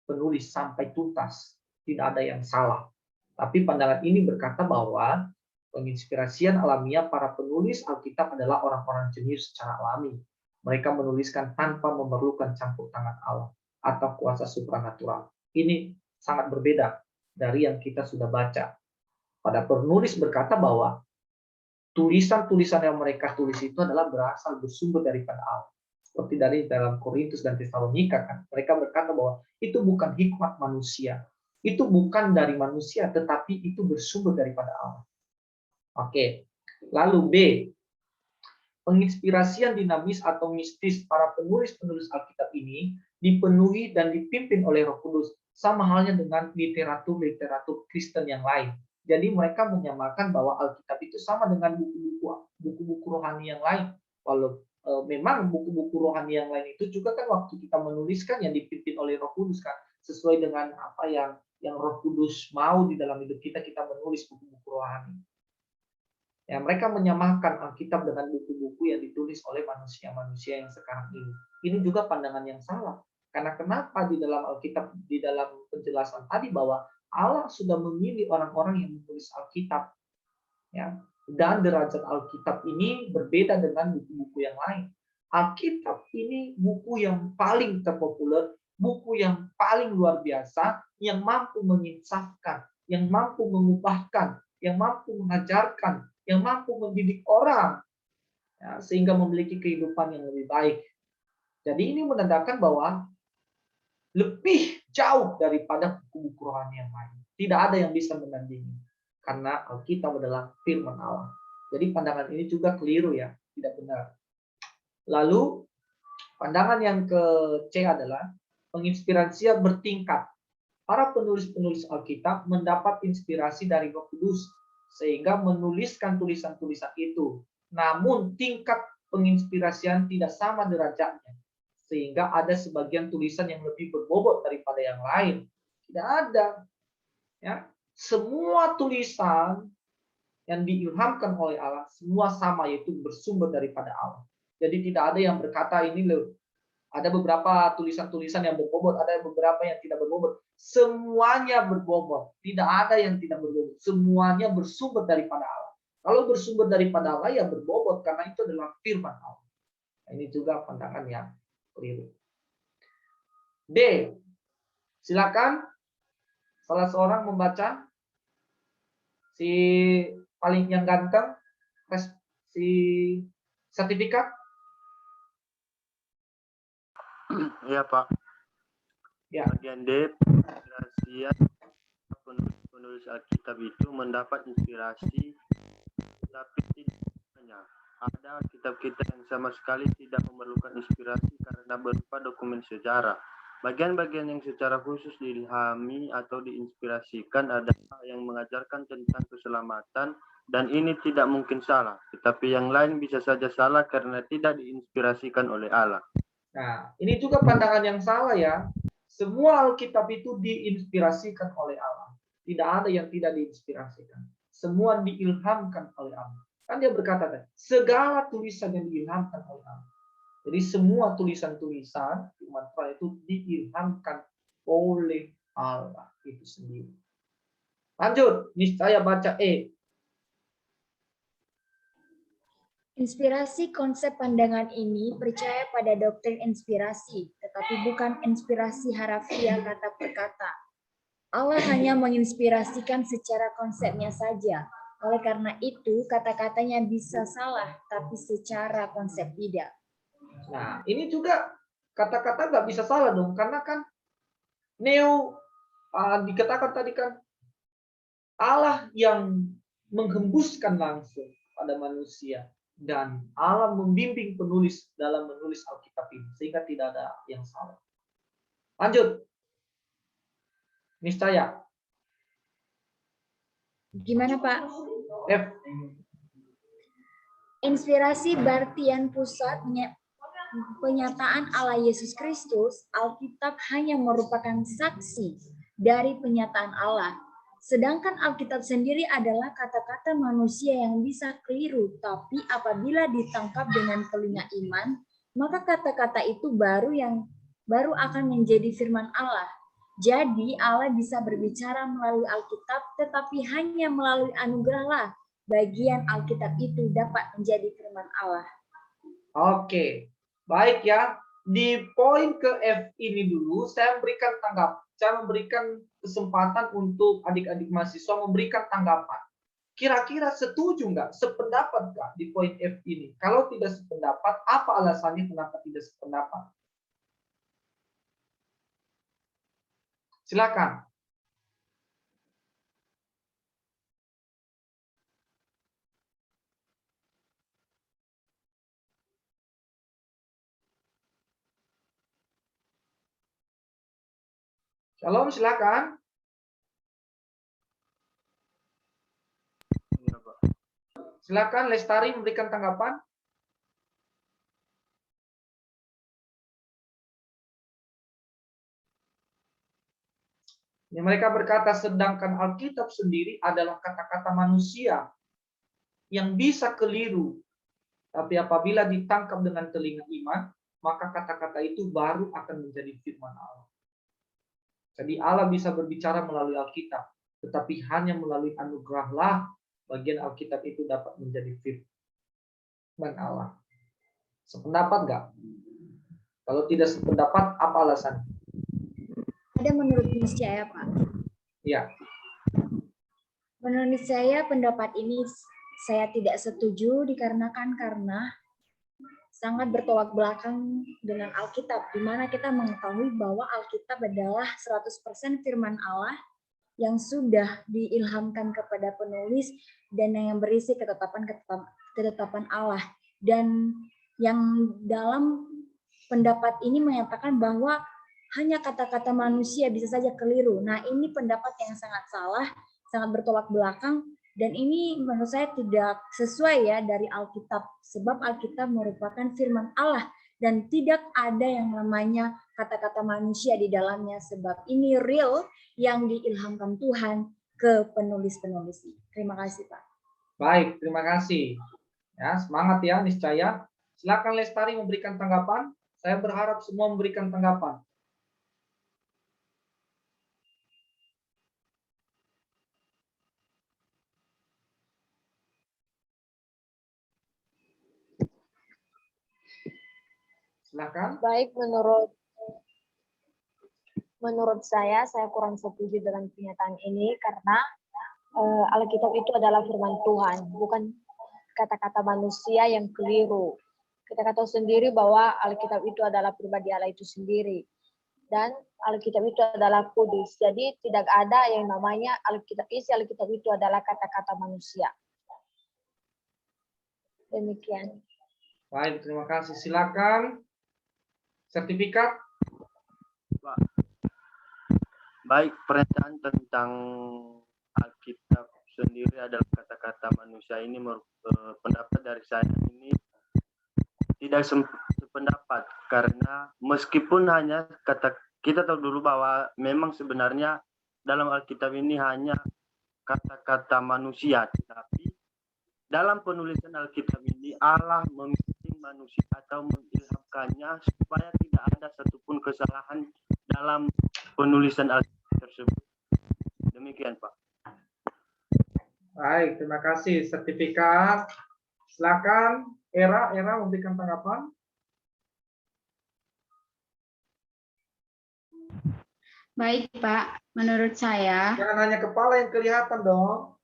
penulis sampai tuntas. Tidak ada yang salah. Tapi pandangan ini berkata bahwa penginspirasian alamiah para penulis Alkitab adalah orang-orang jenius secara alami. Mereka menuliskan tanpa memerlukan campur tangan Allah atau kuasa supranatural. Ini sangat berbeda dari yang kita sudah baca. Pada penulis berkata bahwa tulisan-tulisan yang mereka tulis itu adalah berasal bersumber daripada Allah. Seperti dari dalam Korintus dan Tesalonika kan, mereka berkata bahwa itu bukan hikmat manusia, itu bukan dari manusia, tetapi itu bersumber daripada Allah. Oke, lalu B, penginspirasian dinamis atau mistis para penulis-penulis Alkitab ini dipenuhi dan dipimpin oleh Roh Kudus, sama halnya dengan literatur Kristen yang lain. Jadi mereka menyamakan bahwa Alkitab itu sama dengan buku-buku rohani yang lain. Walau memang buku-buku rohani yang lain itu juga kan waktu kita menuliskan yang dipimpin oleh Roh Kudus kan, sesuai dengan apa yang Roh Kudus mau di dalam hidup kita menulis buku-buku rohani. Ya, mereka menyamakan Alkitab dengan buku-buku yang ditulis oleh manusia-manusia yang sekarang ini. Ini juga pandangan yang salah. Karena kenapa di dalam Alkitab, di dalam penjelasan tadi bahwa Allah sudah memilih orang-orang yang menulis Alkitab. Ya, dan derajat Alkitab ini berbeda dengan buku-buku yang lain. Alkitab ini buku yang paling terpopuler, buku yang paling luar biasa, yang mampu menginsafkan, yang mampu mengubahkan, yang mampu mengajarkan, yang mampu mendidik orang, ya, sehingga memiliki kehidupan yang lebih baik. Jadi ini menandakan bahwa lebih jauh daripada buku-buku rohani yang lain. Tidak ada yang bisa menandingi. Karena Alkitab adalah firman Allah. Jadi pandangan ini juga keliru ya, tidak benar. Lalu pandangan yang ke C adalah penginspirasian bertingkat. Para penulis-penulis Alkitab mendapat inspirasi dari Roh Kudus sehingga menuliskan tulisan-tulisan itu. Namun tingkat penginspirasian tidak sama derajatnya. Sehingga ada sebagian tulisan yang lebih berbobot daripada yang lain. Tidak ada. Ya, semua tulisan yang diilhamkan oleh Allah, semua sama, yaitu bersumber daripada Allah. Jadi tidak ada yang berkata ini loh, ada beberapa tulisan-tulisan yang berbobot, ada beberapa yang tidak berbobot. Semuanya berbobot. Tidak ada yang tidak berbobot. Semuanya bersumber daripada Allah. Kalau bersumber daripada Allah, ya berbobot. Karena itu adalah firman Allah. Ini juga pandangan yang keliru. D. Silakan. Salah seorang membaca. Si paling yang ganteng. Si sertifikat. Iya Pak. Ya. Bagian D, penginspirasian penulis Alkitab itu mendapat inspirasi, tapi tidak hanya. Ada kitab-kitab yang sama sekali tidak memerlukan inspirasi karena berupa dokumen sejarah. Bagian-bagian yang secara khusus diilhami atau diinspirasikan adalah yang mengajarkan tentang keselamatan, dan ini tidak mungkin salah. Tetapi yang lain bisa saja salah karena tidak diinspirasikan oleh Allah. Nah, ini juga pandangan yang salah ya. Semua Alkitab itu diinspirasikan oleh Allah. Tidak ada yang tidak diinspirasikan. Semua diilhamkan oleh Allah. Kan dia berkata, segala tulisan yang diilhamkan oleh Allah. Jadi semua tulisan-tulisan firman Tuhan itu diilhamkan oleh Allah itu sendiri. Lanjut, nih saya baca E. Inspirasi konsep pandangan ini percaya pada doktrin inspirasi, tetapi bukan inspirasi harafiah kata per kata. Allah hanya menginspirasikan secara konsepnya saja. Oleh karena itu, kata-katanya bisa salah, tapi secara konsep tidak. Nah, ini juga kata-kata nggak bisa salah dong, karena kan dikatakan tadi kan Allah yang menghembuskan langsung pada manusia dan Allah membimbing penulis dalam menulis Alkitab ini sehingga tidak ada yang salah. Lanjut. Niscaya. Gimana, Pak? F. Inspirasi Bartian pusatnya penyataan Allah Yesus Kristus, Alkitab hanya merupakan saksi dari penyataan Allah. Sedangkan Alkitab sendiri adalah kata-kata manusia yang bisa keliru, tapi apabila ditangkap dengan telinga iman, maka kata-kata itu baru akan menjadi firman Allah. Jadi Allah bisa berbicara melalui Alkitab, tetapi hanya melalui anugerahlah bagian Alkitab itu dapat menjadi firman Allah. Oke, baik ya. Di poin ke F ini dulu, saya memberikan kesempatan untuk adik-adik mahasiswa memberikan tanggapan. Kira-kira setuju nggak, sependapat nggak di poin F ini? Kalau tidak sependapat, apa alasannya kenapa tidak sependapat? Silakan. Shalom, silakan. Iya, Pak. Silakan Lestari memberikan tanggapan. Mereka berkata, sedangkan Alkitab sendiri adalah kata-kata manusia yang bisa keliru. Tapi apabila ditangkap dengan telinga iman, maka kata-kata itu baru akan menjadi firman Allah. Jadi Allah bisa berbicara melalui Alkitab, tetapi hanya melalui anugerahlah bagian Alkitab itu dapat menjadi firman Allah. Sependapat nggak? Kalau tidak sependapat, apa alasan? Ada menurut saya, Pak. Ya. Menurut saya pendapat ini saya tidak setuju dikarenakan karena sangat bertolak belakang dengan Alkitab, di mana kita mengetahui bahwa Alkitab adalah 100% firman Allah yang sudah diilhamkan kepada penulis dan yang berisi ketetapan Allah. Dan yang dalam pendapat ini menyatakan bahwa hanya kata-kata manusia bisa saja keliru. Nah, ini pendapat yang sangat salah, sangat bertolak belakang, dan ini menurut saya tidak sesuai ya dari Alkitab, sebab Alkitab merupakan firman Allah dan tidak ada yang namanya kata-kata manusia di dalamnya, sebab ini real yang diilhamkan Tuhan ke penulis-penulis. Terima kasih, Pak. Baik, terima kasih. Ya, semangat ya, niscaya. Silakan Lestari memberikan tanggapan. Saya berharap semua memberikan tanggapan. Silakan. Baik, menurut saya kurang setuju dengan pernyataan ini karena Alkitab itu adalah firman Tuhan, bukan kata-kata manusia yang keliru. Kita tahu sendiri bahwa Alkitab itu adalah pribadi Allah itu sendiri. Dan Alkitab itu adalah kudus. Jadi tidak ada yang namanya isi Alkitab itu adalah kata-kata manusia. Demikian. Baik, terima kasih. Silakan. Sertifikat. Pak. Baik, pernyataan tentang Alkitab sendiri adalah kata-kata manusia ini pendapat dari saya ini tidak sependapat karena meskipun hanya kita tahu dulu bahwa memang sebenarnya dalam Alkitab ini hanya kata-kata manusia, tetapi dalam penulisan Alkitab ini Allah memilih manusia atau mengilhamkannya supaya tidak ada satupun kesalahan dalam penulisan Alkitab tersebut. Demikian, Pak. Baik, terima kasih. Sertifikat. Silakan Era memberikan tanggapan. Baik, Pak. Menurut saya, Jangan hanya kepala yang kelihatan dong.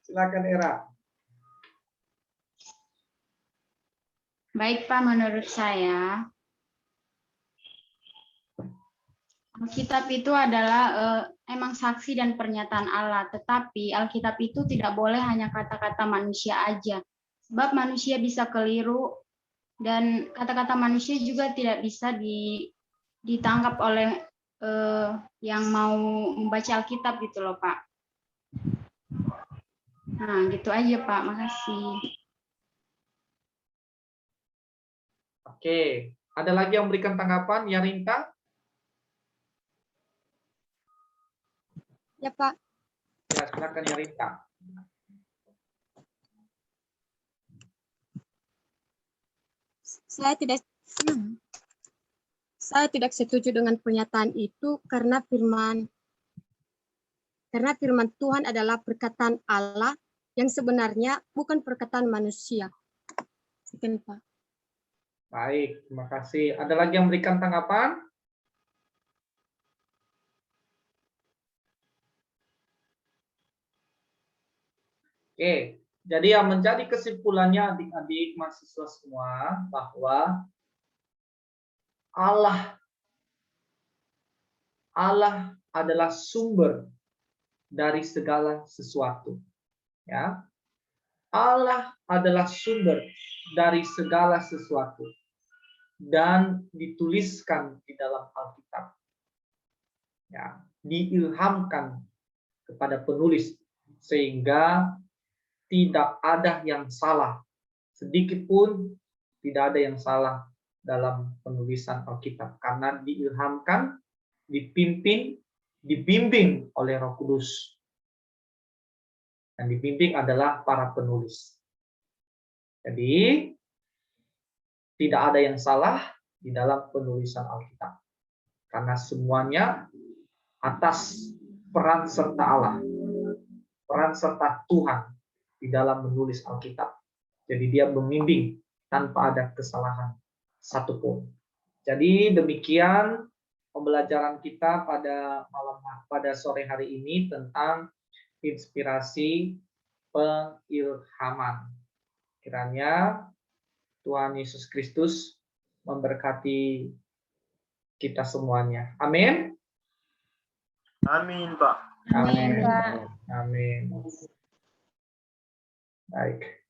Silakan Era. baik, Pak. Menurut saya, Alkitab itu adalah emang saksi dan pernyataan Allah, tetapi Alkitab itu tidak boleh hanya kata-kata manusia aja. Sebab manusia bisa keliru dan kata-kata manusia juga tidak bisa ditangkap oleh yang mau membaca Alkitab gitu loh, Pak. Nah, gitu aja, Pak. Makasih. Oke, ada lagi yang memberikan tanggapan? Yarinta? Ya, Pak. Ya, silakan Yarinta. Saya tidak setuju dengan pernyataan itu karena firman Tuhan adalah perkataan Allah yang sebenarnya bukan perkataan manusia. Sekian, Pak. Baik, terima kasih. Ada lagi yang memberikan tanggapan? Oke, jadi yang menjadi kesimpulannya adik-adik mahasiswa semua bahwa Allah adalah sumber dari segala sesuatu. Ya. Allah adalah sumber dari segala sesuatu dan dituliskan di dalam Alkitab. Ya, diilhamkan kepada penulis sehingga tidak ada yang salah, sedikit pun tidak ada yang salah dalam penulisan Alkitab karena diilhamkan, dibimbing oleh Roh Kudus. Dan dibimbing adalah para penulis. Jadi tidak ada yang salah di dalam penulisan Alkitab karena semuanya atas peran serta Allah, peran serta Tuhan di dalam menulis Alkitab. Jadi dia membimbing tanpa ada kesalahan satupun. Jadi demikian pembelajaran kita pada sore hari ini tentang inspirasi pengilhaman. Kiranya Tuhan Yesus Kristus memberkati kita semuanya. Amin. Amin, Pak. Amin, Pak. Amin. Baik.